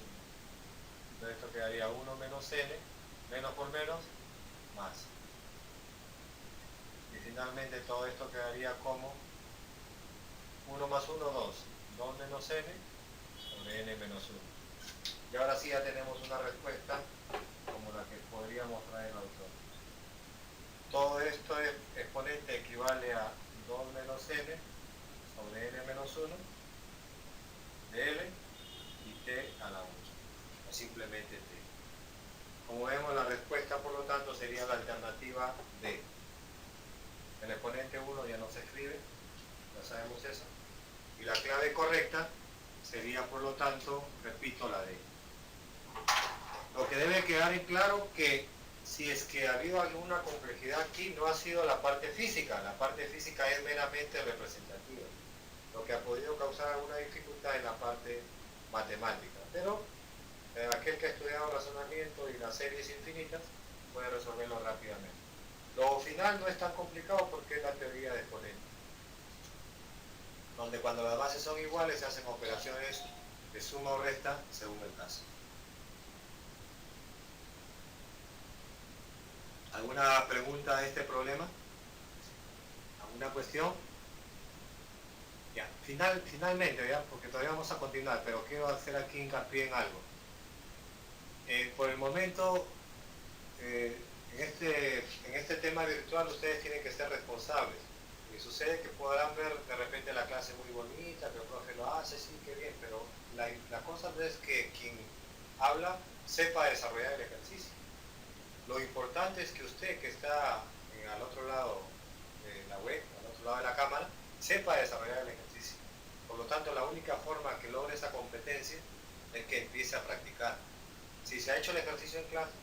Speaker 1: Entonces esto quedaría 1 menos n, menos por menos, más. Y finalmente todo esto quedaría como 1 más 1, 2. 2 menos n sobre n menos 1. Y ahora sí ya tenemos una respuesta como la que podríamos traer al autor. Todo esto exponente equivale a 2 menos n sobre n menos 1 de L y t a la 1. O simplemente t. Como vemos, la respuesta por lo tanto sería la alternativa D. El exponente 1 ya no se escribe, ya sabemos eso. Y la clave correcta sería por lo tanto, repito, la D. Lo que debe quedar en claro que si es que ha habido alguna complejidad aquí, no ha sido la parte física. La parte física es meramente representativa. Lo que ha podido causar alguna dificultad en la parte matemática. Pero aquel que ha estudiado razonamiento y las series infinitas puede resolverlo rápidamente. Lo final no es tan complicado porque es la teoría de exponentes, donde cuando las bases son iguales se hacen operaciones de suma o resta según el caso. ¿Alguna pregunta de este problema? ¿Alguna cuestión? Ya, finalmente, ¿ya? Porque todavía vamos a continuar, pero quiero hacer aquí hincapié en algo. Por el momento, en este tema virtual ustedes tienen que ser responsables. Y sucede que podrán ver de repente la clase muy bonita, que el profe lo hace, sí, qué bien, pero la cosa no es que quien habla sepa desarrollar el ejercicio. Lo importante es que usted, que está al otro lado de la web, al otro lado de la cámara, sepa desarrollar el ejercicio. Por lo tanto, la única forma que logre esa competencia es que empiece a practicar. Si se ha hecho el ejercicio en clase,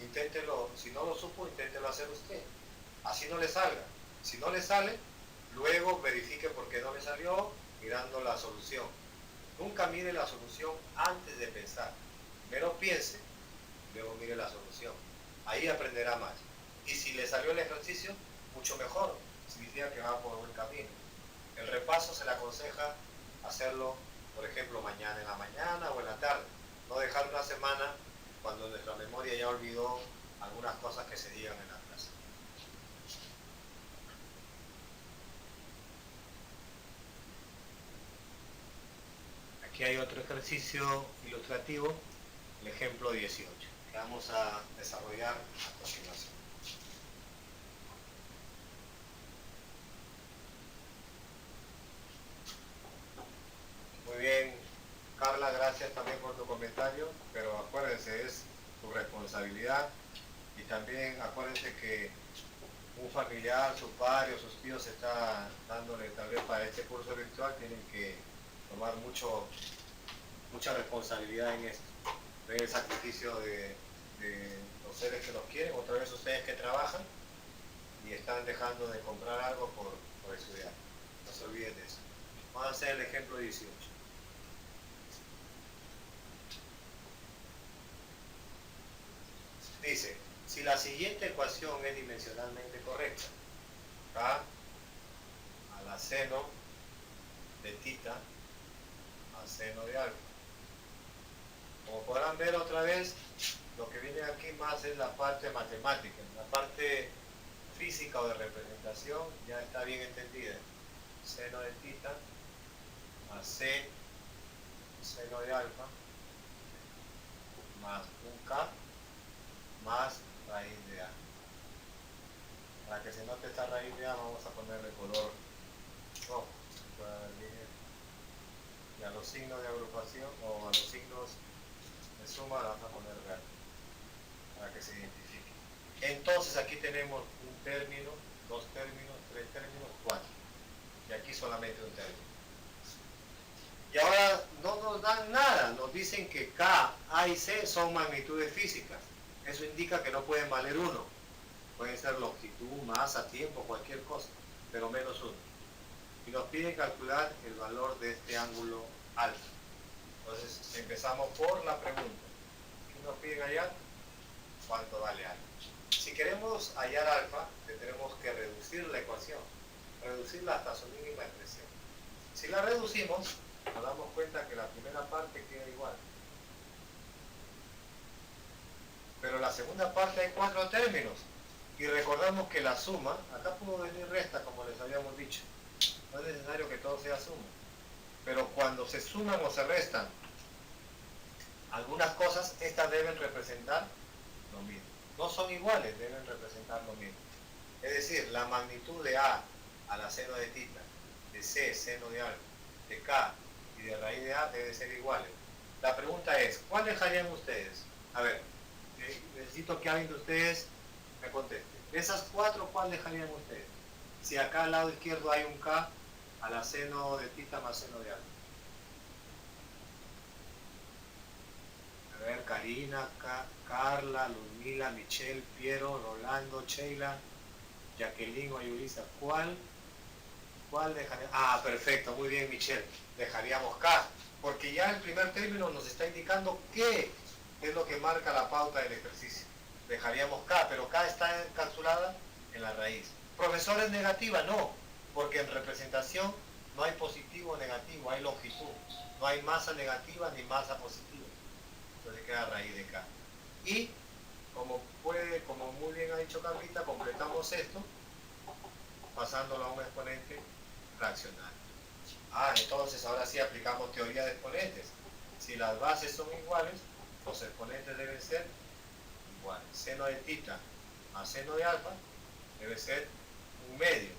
Speaker 1: inténtelo. Si no lo supo, inténtelo hacer usted. Así no le salga. Si no le sale, luego verifique por qué no le salió mirando la solución. Nunca mire la solución antes de pensar. Primero piense, luego mire la solución. Ahí aprenderá más. Y si le salió el ejercicio, mucho mejor. Significa que va por buen camino. El repaso se le aconseja hacerlo, por ejemplo, mañana en la mañana o en la tarde. No dejar una semana cuando nuestra memoria ya olvidó algunas cosas que se digan en la clase. Aquí hay otro ejercicio ilustrativo, el ejemplo 18, que vamos a desarrollar a continuación. Muy bien, Carla, gracias también por tu comentario, pero acuérdense, es tu responsabilidad y también acuérdense que un familiar, su padre o sus tíos está dándole tal vez para este curso virtual, tienen que tomar mucha responsabilidad en esto. Ven el sacrificio de los seres que los quieren, otra vez ustedes que trabajan y están dejando de comprar algo por estudiar. No se olviden de eso. Vamos a hacer el ejemplo 18. Dice, si la siguiente ecuación es dimensionalmente correcta, K a la seno de tita a seno de alfa. Como podrán ver otra vez, lo que viene aquí más es la parte matemática. La parte física o de representación ya está bien entendida. Seno de tita a c seno de alfa más un k más raíz de a. Para que se note esta raíz de a vamos a ponerle color rojo. Y a los signos de agrupación o a los signos de suma la vamos a poner verde para que se identifique. Entonces aquí tenemos un término, dos términos, tres términos, cuatro. Y aquí solamente un término. Y ahora no nos dan nada, nos dicen que K, A y C son magnitudes físicas. Eso indica que no pueden valer 1. Pueden ser longitud, masa, tiempo, cualquier cosa, pero menos 1. Y nos piden calcular el valor de este ángulo alfa. Entonces empezamos por la pregunta. ¿Qué nos piden allá? vale algo. Si queremos hallar alfa, tendremos que reducir la ecuación, reducirla hasta su mínima expresión. Si la reducimos, nos damos cuenta que la primera parte queda igual. Pero la segunda parte hay 4 términos. Y recordamos que la suma, acá pudo venir resta como les habíamos dicho. No es necesario que todo sea suma. Pero cuando se suman o se restan algunas cosas, estas deben representar lo mismo. No son iguales, deben representar lo mismo. Es decir, la magnitud de A a la seno de tita, de C, seno de alfa, de K y de raíz de A deben ser iguales. La pregunta es, ¿cuál dejarían ustedes? A ver, necesito que alguien de ustedes me conteste. De esas 4, ¿cuál dejarían ustedes? Si acá al lado izquierdo hay un K a la seno de tita más seno de alfa. A ver, Karina, Carla, Ludmila, Michelle, Piero, Rolando, Sheila, Jacqueline o Yulisa, ¿cuál dejaríamos? Ah, perfecto, muy bien, Michelle. Dejaríamos K, porque ya el primer término nos está indicando qué es lo que marca la pauta del ejercicio. Dejaríamos K, pero K está encapsulada en la raíz. Profesor, ¿es negativa? No, porque en representación no hay positivo o negativo, hay longitud. No hay masa negativa ni masa positiva. Entonces queda raíz de K. Y como muy bien ha dicho Carlita, completamos esto pasándolo a un exponente fraccionario. Entonces ahora sí aplicamos teoría de exponentes. Si las bases son iguales, los exponentes deben ser iguales. Seno de tita más seno de alfa debe ser un medio.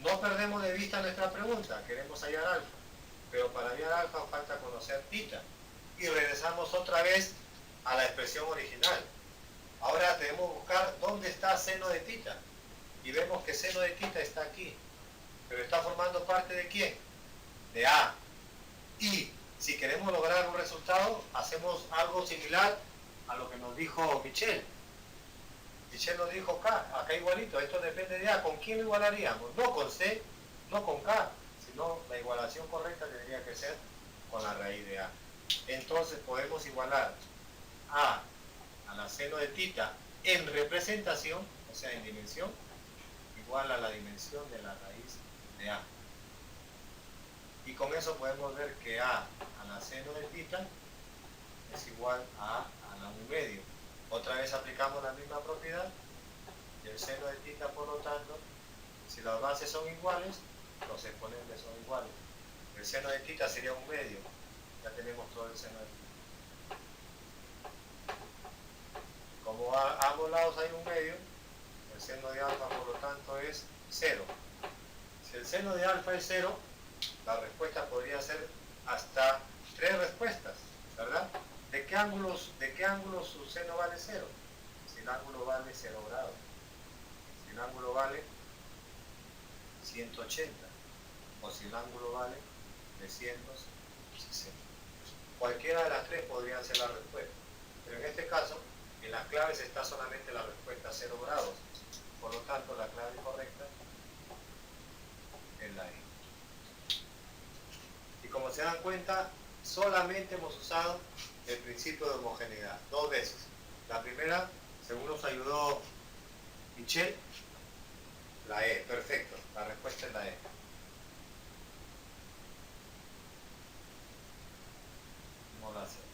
Speaker 1: No perdemos de vista nuestra pregunta, queremos hallar alfa, pero para hallar alfa falta conocer tita. Y regresamos otra vez a la expresión original. Ahora debemos buscar dónde está seno de tita. Y vemos que seno de tita está aquí. Pero está formando parte ¿de quién? De A. Y si queremos lograr un resultado, hacemos algo similar a lo que nos dijo Michelle. Michelle nos dijo K, acá igualito, esto depende de A. ¿Con quién lo igualaríamos? No con C, no con K, sino la igualación correcta tendría que ser con la raíz de A. Entonces podemos igualar A a la seno de tita en representación, o sea en dimensión, igual a la dimensión de la raíz de A. Y con eso podemos ver que A a la seno de tita es igual a la 1 medio. Otra vez aplicamos la misma propiedad y el seno de tita, por lo tanto, si las bases son iguales, los exponentes son iguales. El seno de tita sería 1 medio. Ya tenemos todo el seno de tita. Como a ambos lados hay 1 medio, el seno de alfa por lo tanto es 0. Si el seno de alfa es 0, la respuesta podría ser hasta 3 respuestas, ¿verdad? ¿De qué ángulo su seno vale 0? Si el ángulo vale 0 grados. Si el ángulo vale 180. O si el ángulo vale 360. Cualquiera de las 3 podrían ser la respuesta. Pero en este caso, en las claves está solamente la respuesta 0 grados. Por lo tanto, la clave correcta es la I. Y como se dan cuenta, solamente hemos usado el principio de homogeneidad 2 veces. La primera, según nos ayudó Michelle, la E. Perfecto, la respuesta es la E.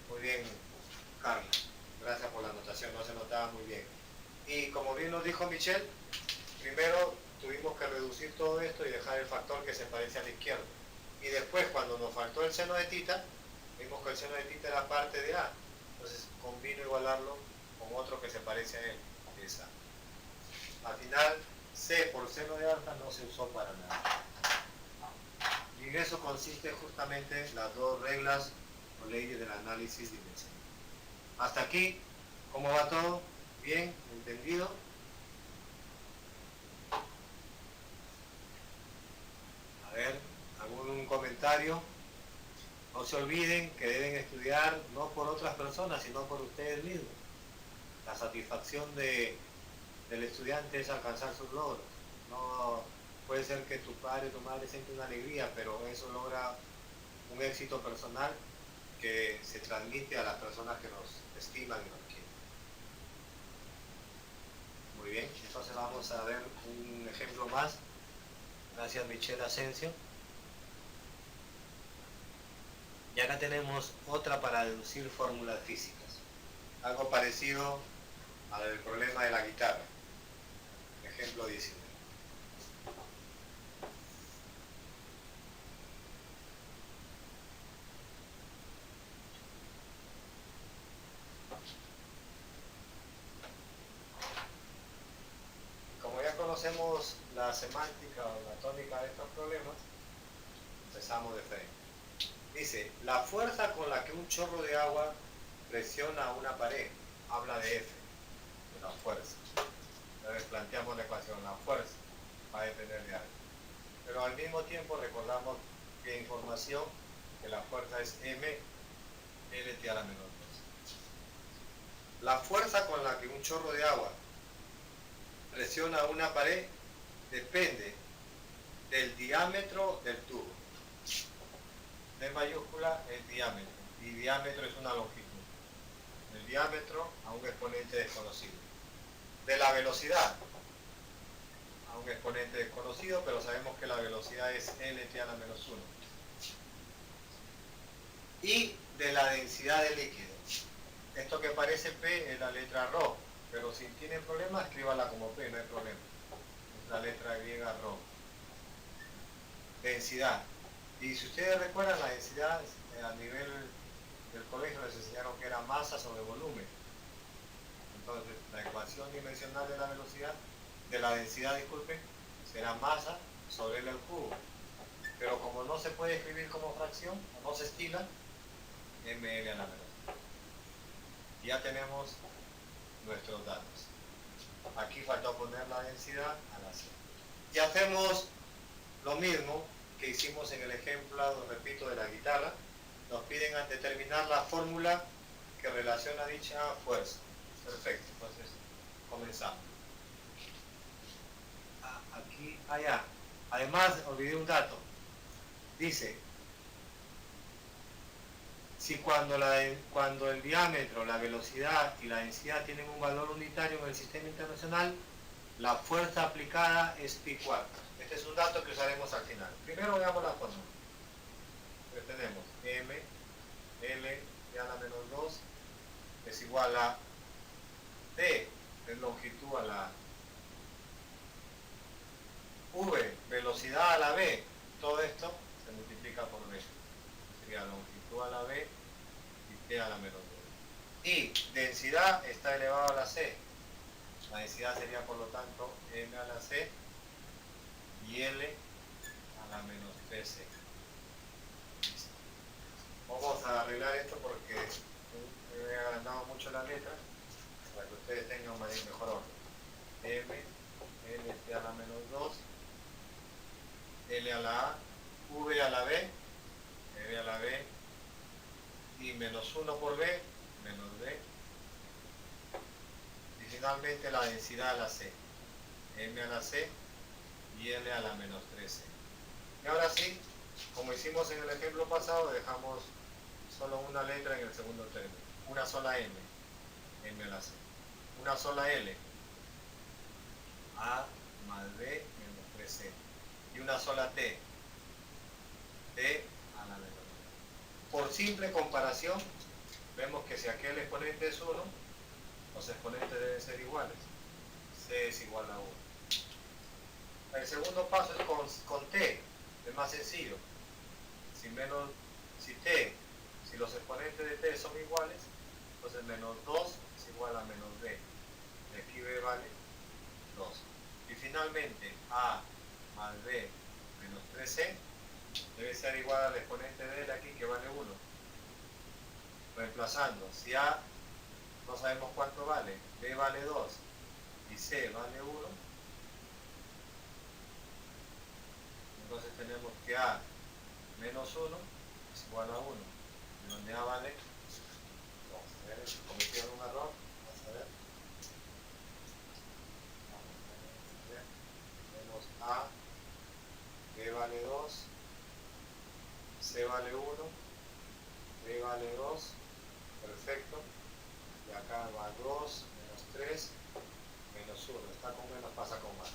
Speaker 1: Muy bien, Carla. Gracias por la anotación, no se notaba muy bien. Y como bien nos dijo Michelle, primero tuvimos que reducir todo esto y dejar el factor que se parece al izquierdo. Y después, cuando nos faltó el seno de tita, vimos que el seno de tita era parte de A. Entonces convino igualarlo con otro que se parece a él, que es A. Al final, C por seno de alfa no se usó para nada. Y en eso consiste justamente las 2 reglas o leyes del análisis dimensional. Hasta aquí, ¿cómo va todo? ¿Bien? ¿Entendido? A ver, ¿algún comentario? No se olviden que deben estudiar no por otras personas, sino por ustedes mismos. La satisfacción del estudiante es alcanzar sus logros. No puede ser que tu padre o tu madre siente una alegría, pero eso logra un éxito personal que se transmite a las personas que nos estiman y nos quieren. Muy bien, entonces vamos a ver un ejemplo más. Gracias, Michelle Asensio. Y acá tenemos otra para deducir fórmulas físicas. Algo parecido al problema de la guitarra. Ejemplo 19. Como ya conocemos la semántica o la tónica de estos problemas, empezamos de frente. Dice, la fuerza con la que un chorro de agua presiona una pared, habla de F, de la fuerza. Entonces planteamos la ecuación, la fuerza va a depender de algo. Pero al mismo tiempo recordamos que información, que la fuerza es M, LT a la menor 2. La fuerza con la que un chorro de agua presiona una pared depende del diámetro del tubo. D mayúscula es diámetro, y diámetro es una longitud. El diámetro a un exponente desconocido. De la velocidad a un exponente desconocido, pero sabemos que la velocidad es LT a la menos 1. Y de la densidad del líquido. Esto que parece P es la letra ρ, pero si tiene problemas, escríbala como P, no hay problema. Es la letra griega ρ. Densidad. Y si ustedes recuerdan, la densidad a nivel del colegio les enseñaron que era masa sobre volumen. Entonces, la ecuación dimensional de la velocidad, de la densidad, disculpen, será masa sobre L al cubo. Pero como no se puede escribir como fracción, o no se estila, ml a la menor. Ya tenemos nuestros datos. Aquí faltó poner la densidad a la C. Y hacemos lo mismo que hicimos en el ejemplo, repito, de la guitarra. Nos piden a determinar la fórmula que relaciona dicha fuerza. Perfecto, entonces comenzamos. Aquí, allá. Además, olvidé un dato. Dice, si cuando el diámetro, la velocidad y la densidad tienen un valor unitario en el sistema internacional, la fuerza aplicada es pi cuartos. Este es un dato que usaremos al final. Primero veamos la fórmula. Entonces tenemos m, l, a la menos 2, es igual a d, es longitud a la v, velocidad a la v. Todo esto se multiplica por v. Sería longitud a la v y t a la menos 2. Y densidad está elevado a la c. La densidad sería, por lo tanto, m a la c y l a la menos 3c. Vamos a arreglar esto porque he agrandado mucho la letra para que ustedes tengan mejor orden. M, L a la menos 2, L a la A, V a la B, V a la B, y menos 1 por B, menos B. Y finalmente la densidad a la C, M a la C y L a la menos 13. Y ahora sí, como hicimos en el ejemplo pasado, dejamos solo una letra en el segundo término. Una sola M, M a la C. Una sola L, A más B menos 3C. Y una sola T, T a la menos 1. Por simple comparación, vemos que si aquel exponente es 1, los exponentes deben ser iguales. C es igual a 1. El segundo paso es con T, es más sencillo. Si los exponentes de T son iguales, entonces menos 2 es igual a menos B. Y aquí B vale 2. Y finalmente A más B menos 3C debe ser igual al exponente de L aquí, que vale 1. Reemplazando, si A no sabemos cuánto vale, B vale 2 y C vale 1, entonces tenemos que A menos 1 es igual a 1, y donde A vale 2. A ver si cometieron un error, vamos a ver. Tenemos A, B vale 2, C vale 1, B vale 2, perfecto. Y acá va 2, menos 3, menos 1, está con menos, pasa con más.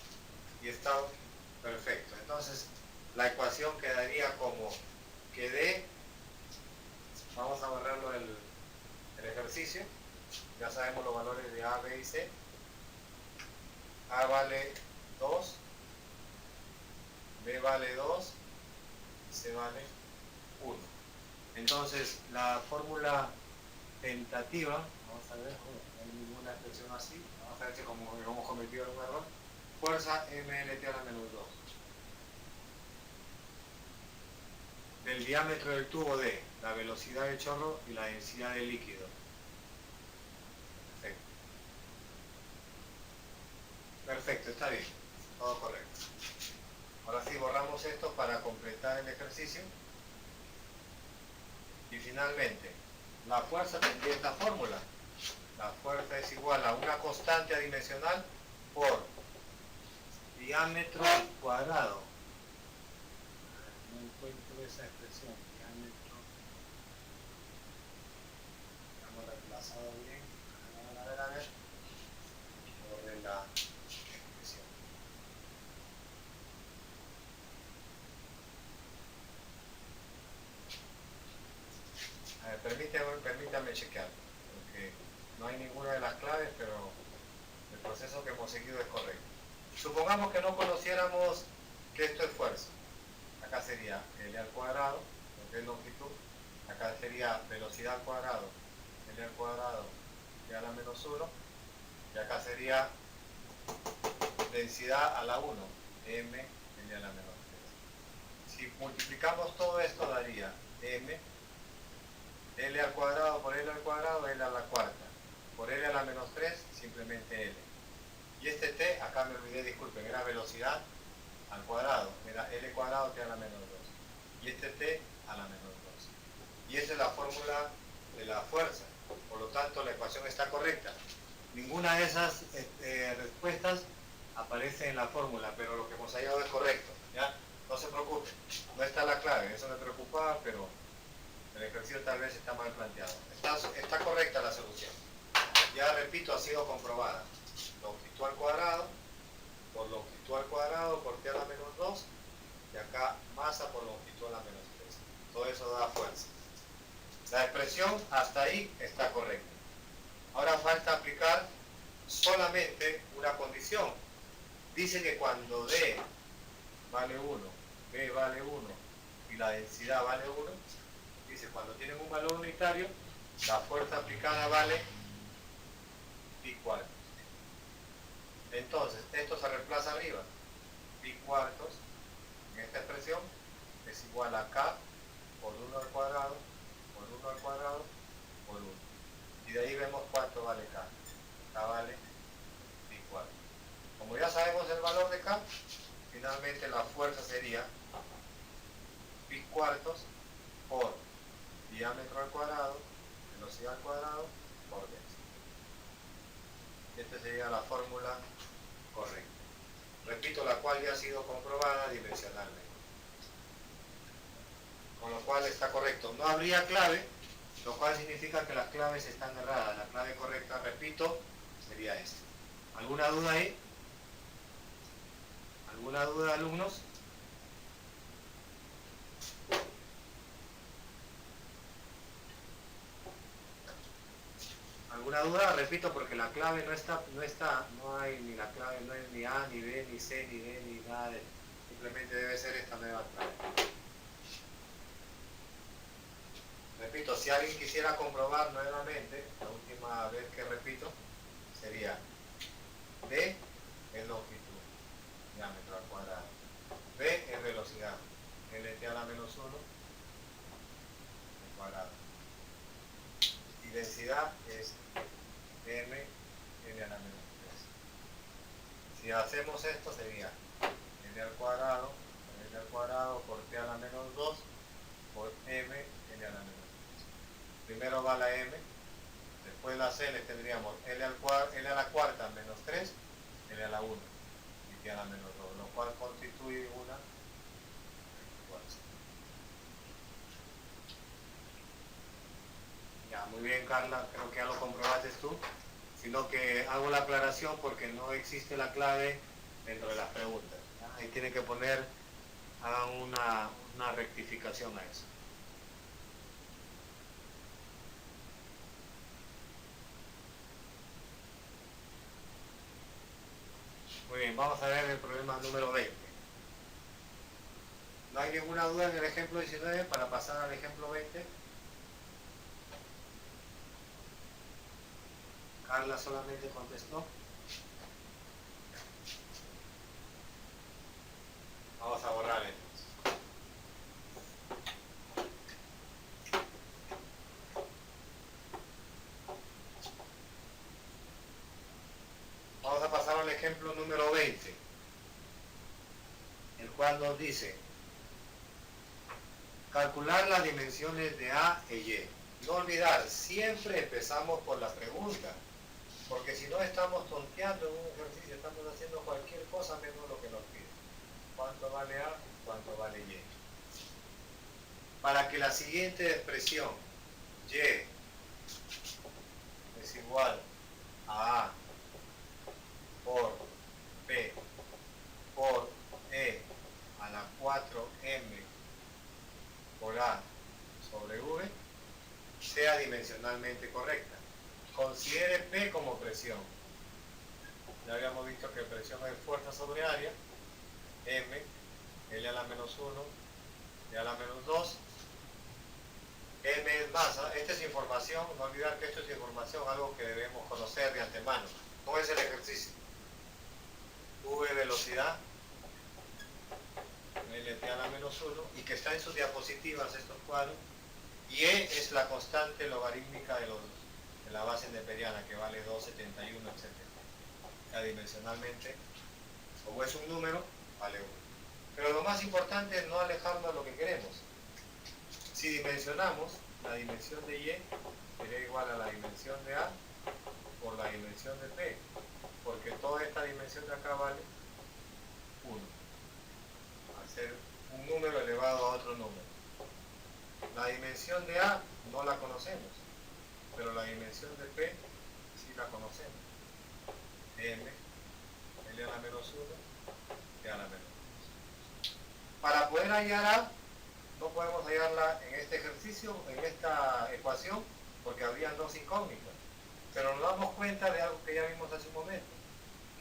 Speaker 1: Y está perfecto. Entonces, la ecuación quedaría como que D, vamos a borrarlo el ejercicio, ya sabemos los valores de A, B y C. A vale 2, B vale 2, C vale 1. Entonces, la fórmula tentativa, vamos a ver, no hay ninguna expresión así, vamos a ver si como hemos cometido algún error, fuerza MLT a la menos 2 del diámetro del tubo D, la velocidad del chorro y la densidad del líquido. Perfecto. Perfecto, está bien, todo correcto. Ahora sí, borramos esto para completar el ejercicio. Y finalmente, la fuerza tendría esta fórmula. La fuerza es igual a una constante adimensional por diámetro cuadrado. No encuentro esa expresión, diámetro. Hemos reemplazado bien. A ver. Borré la expresión. A ver, permítame chequear, porque no hay ninguna de las claves, pero el proceso que hemos seguido es correcto. Supongamos que no conociéramos que esto es fuerza. Acá sería L al cuadrado, lo que es longitud. Acá sería velocidad al cuadrado, L al cuadrado, y a la menos 1. Y acá sería densidad a la 1, M, L a la menos 3. Si multiplicamos todo esto daría M, L al cuadrado por L al cuadrado, L a la cuarta. Por L a la menos 3, simplemente L. Y este T, acá me olvidé, disculpen, era velocidad al cuadrado, era L cuadrado T a la menos 2. Y este T a la menos 2. Y esa es la fórmula de la fuerza. Por lo tanto, la ecuación está correcta. Ninguna de esas respuestas aparece en la fórmula, pero lo que hemos hallado es correcto. ¿Ya? No se preocupen, no está la clave, eso me preocupaba, pero el ejercicio tal vez está mal planteado. Está correcta la solución. Ya repito, ha sido comprobada. Longitud al cuadrado, por longitud al cuadrado, por T a la menos 2, y acá masa por longitud a la menos 3. Todo eso da fuerza. La expresión hasta ahí está correcta. Ahora falta aplicar solamente una condición. Dice que cuando D vale 1, B vale 1 y la densidad vale 1, dice cuando tienen un valor unitario, la fuerza aplicada vale pi cuartos. Entonces, esto se reemplaza arriba. Pi cuartos, en esta expresión, es igual a K por 1 al cuadrado, por 1 al cuadrado, por 1. Y de ahí vemos cuánto vale K. K vale pi cuartos. Como ya sabemos el valor de K, finalmente la fuerza sería pi cuartos por diámetro al cuadrado, velocidad al cuadrado, por densidad. Esta sería la fórmula correcta. Repito, la cual ya ha sido comprobada dimensionalmente. Con lo cual está correcto. No habría clave, lo cual significa que las claves están erradas. La clave correcta, repito, sería esta. ¿Alguna duda ahí? ¿Alguna duda, alumnos? ¿Alguna duda? Repito, porque la clave no hay ni la clave, no hay ni A, ni B, ni C, ni D, ni nada de eso. Simplemente debe ser esta nueva clave. Repito, si alguien quisiera comprobar nuevamente, la última vez que repito, sería D es longitud, diámetro al cuadrado. B es velocidad, LT a la menos 1 al cuadrado. Y densidad es M, L a la menos 3. Si hacemos esto sería L al cuadrado por T a la menos 2 por M, L a la menos 3. Primero va la M, después la C le tendríamos L a la cuarta menos 3, L a la 1 y T a la menos 2, lo cual constituye una fuerza. Ya, muy bien, Carla, creo que ya lo comprobaste tú. sino que hago la aclaración porque no existe la clave dentro de las preguntas, ¿ya? Ahí tienen que poner, hagan una rectificación a eso. Muy bien, vamos a ver el problema número 20. ¿No hay ninguna duda en el ejemplo 19 para pasar al ejemplo 20? Carla solamente contestó. Vamos a borrar entonces. Vamos a pasar al ejemplo número 20, el cual nos dice calcular las dimensiones de A e Y. No olvidar, siempre empezamos por la pregunta, porque si no estamos tonteando en un ejercicio, estamos haciendo cualquier cosa menos lo que nos pide. ¿Cuánto vale A? ¿Cuánto vale Y? Para que la siguiente expresión Y es igual a A por P por E a la 4M por A sobre V sea dimensionalmente correcta. Considere P como presión. Ya habíamos visto que presión es fuerza sobre área, M, L a la menos 1, L a la menos 2, M es masa. Esta es información, no olvidar que esto es información, algo que debemos conocer de antemano. ¿Cómo es el ejercicio? V velocidad, LT a la menos 1, y que está en sus diapositivas estos cuadros, y E es la constante logarítmica de la base neperiana, que vale 2,71, etc. Ya dimensionalmente, como es un número, vale 1. Pero lo más importante es no alejarnos de lo que queremos. Si dimensionamos, la dimensión de Y sería igual a la dimensión de A por la dimensión de P, porque toda esta dimensión de acá vale 1. Al ser un número elevado a otro número. La dimensión de A no la conocemos, pero la dimensión de P sí la conocemos. M, L a la menos 1, T a la menos 2. Para poder hallar A, no podemos hallarla en este ejercicio, en esta ecuación, porque habría dos incógnitas. Pero nos damos cuenta de algo que ya vimos hace un momento,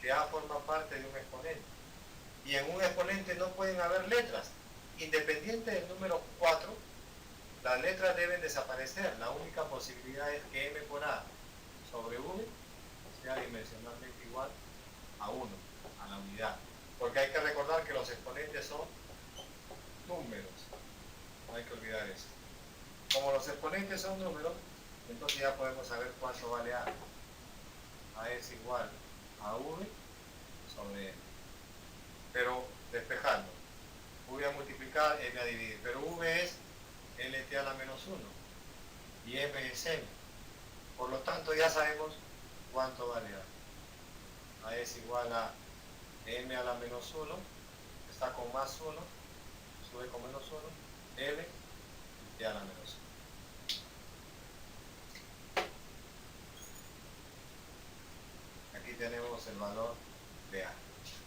Speaker 1: que A forma parte de un exponente. Y en un exponente no pueden haber letras. Independiente del número 4, las letras deben desaparecer. La única posibilidad es que M por A sobre V sea dimensionalmente igual a 1, a la unidad. Porque hay que recordar que los exponentes son números. No hay que olvidar eso. Como los exponentes son números, entonces ya podemos saber cuánto vale A. A es igual a V sobre M. Pero despejando. V a multiplicar, M a dividir. Pero V es LT a la menos 1 y M es M. Por lo tanto ya sabemos cuánto vale A. A es igual a M a la menos 1, está con más 1, sube con menos 1, L y T a la menos 1. Aquí tenemos el valor de A.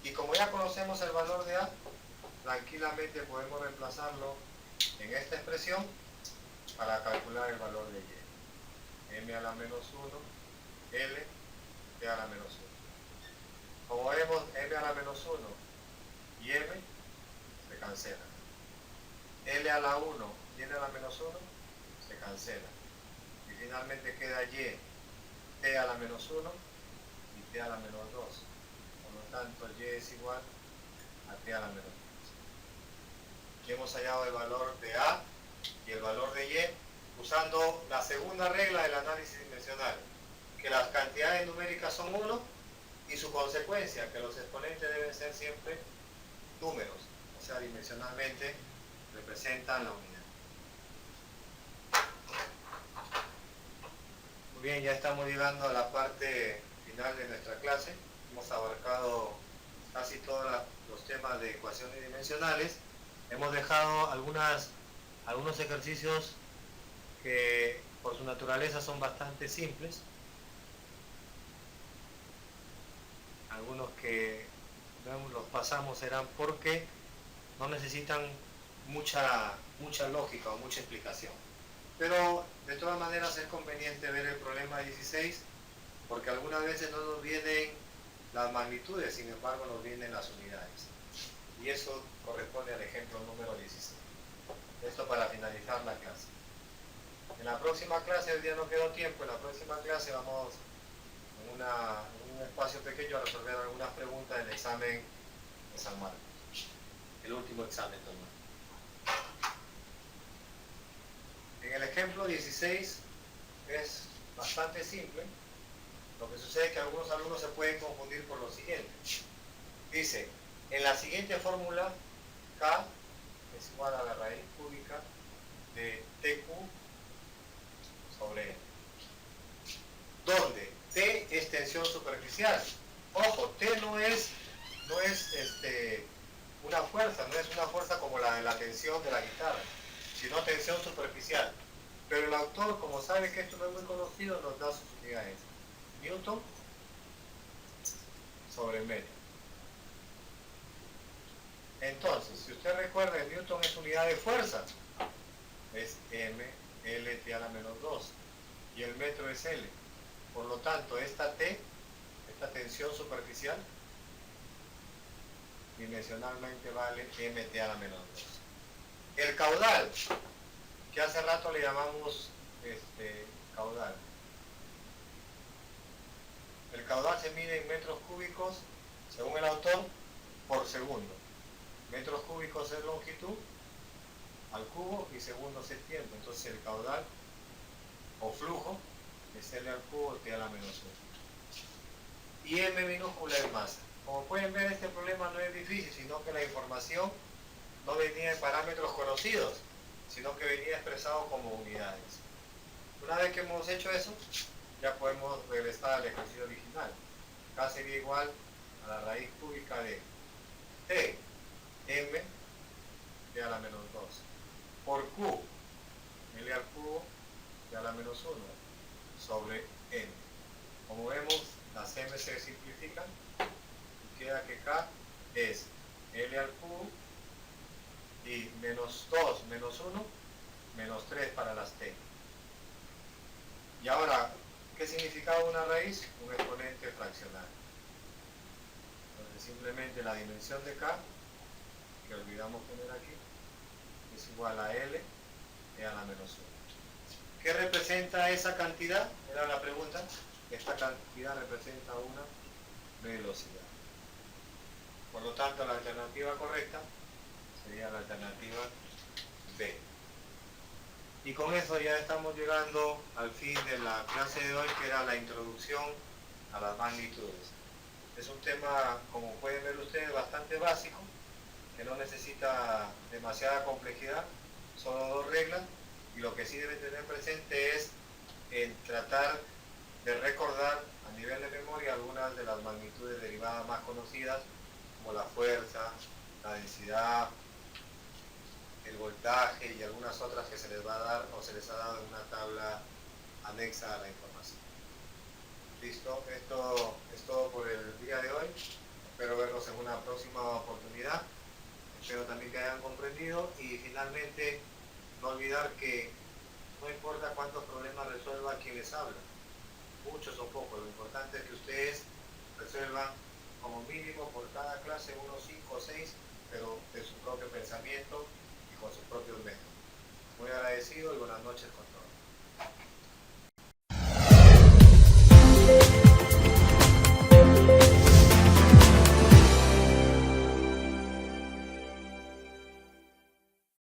Speaker 1: Y como ya conocemos el valor de A, tranquilamente podemos reemplazarlo en esta expresión para calcular el valor de Y. M a la menos 1, L, T a la menos 1. Como vemos, M a la menos 1 y M se cancelan. L a la 1 y L a la menos 1 se cancelan. Y finalmente queda Y, T a la menos 1 y T a la menos 2. Por lo tanto, Y es igual a T a la menos 2. Aquí hemos hallado el valor de A y el valor de Y usando la segunda regla del análisis dimensional, que las cantidades numéricas son 1 y su consecuencia, que los exponentes deben ser siempre números, o sea, dimensionalmente representan la unidad. Muy bien, ya estamos llegando a la parte final de nuestra clase. Hemos abarcado casi todos los temas de ecuaciones dimensionales. Hemos dejado algunos ejercicios que por su naturaleza son bastante simples. algunos que los pasamos eran porque no necesitan mucha lógica o mucha explicación. Pero de todas maneras es conveniente ver el problema 16 porque algunas veces no nos vienen las magnitudes, sin embargo nos vienen las unidades. Y eso corresponde al ejemplo número 16. Esto para finalizar la clase. En la próxima clase, el día no quedó tiempo, en la próxima clase vamos en un espacio pequeño a resolver algunas preguntas del examen de San Marcos. El último examen también. En el ejemplo 16 es bastante simple. Lo que sucede es que algunos alumnos se pueden confundir por lo siguiente. Dice, en la siguiente fórmula, K es igual a la raíz cúbica de TQ sobre N. Donde T es tensión superficial. Ojo, T no es una fuerza como la de la tensión de la guitarra, sino tensión superficial. Pero el autor, como sabe que esto no es muy conocido, nos da sus unidades. Newton sobre metro. Entonces, si usted recuerda, el Newton es unidad de fuerza. Es M, L, T a la menos 2. Y el metro es L. Por lo tanto, esta T, esta tensión superficial, dimensionalmente vale mt a la menos 2. El caudal, que hace rato le llamamos caudal. El caudal se mide en metros cúbicos, según el autor, por segundo. Metros cúbicos es longitud al cubo y segundos es tiempo. Entonces el caudal o flujo es L al cubo T a la menos 1. Y M minúscula es masa. Como pueden ver, este problema no es difícil, sino que la información no venía en parámetros conocidos, sino que venía expresado como unidades. Una vez que hemos hecho eso, ya podemos regresar al ejercicio original. K sería igual a la raíz cúbica de T, M, T a la menos 2, por Q, L al cubo, T a la menos 1, sobre N. Como vemos, las M se simplifican y queda que K es L al cubo y menos 2 menos 1, menos 3 para las T. Y ahora, ¿qué significaba una raíz? Un exponente fraccionario. Entonces simplemente la dimensión de K, que olvidamos poner aquí, es igual a L e a la menos 1. ¿Qué representa esa cantidad? Era la pregunta. Esta cantidad representa una velocidad. Por lo tanto, la alternativa correcta sería la alternativa B. Y con eso ya estamos llegando al fin de la clase de hoy, que era la introducción a las magnitudes. Es un tema, como pueden ver ustedes, bastante básico, que no necesita demasiada complejidad, solo dos reglas, y lo que sí deben tener presente es tratar de recordar a nivel de memoria algunas de las magnitudes derivadas más conocidas, como la fuerza, la densidad, el voltaje y algunas otras que se les va a dar o se les ha dado en una tabla anexa a la información. Listo, esto es todo por el día de hoy. Espero verlos en una próxima oportunidad. Espero también que hayan comprendido y finalmente no olvidar que no importa cuántos problemas resuelva quien les habla, muchos o pocos, lo importante es que ustedes resuelvan como mínimo por cada clase unos 5 o 6, pero de su propio pensamiento y con sus propios métodos. Muy agradecido y buenas noches con todos.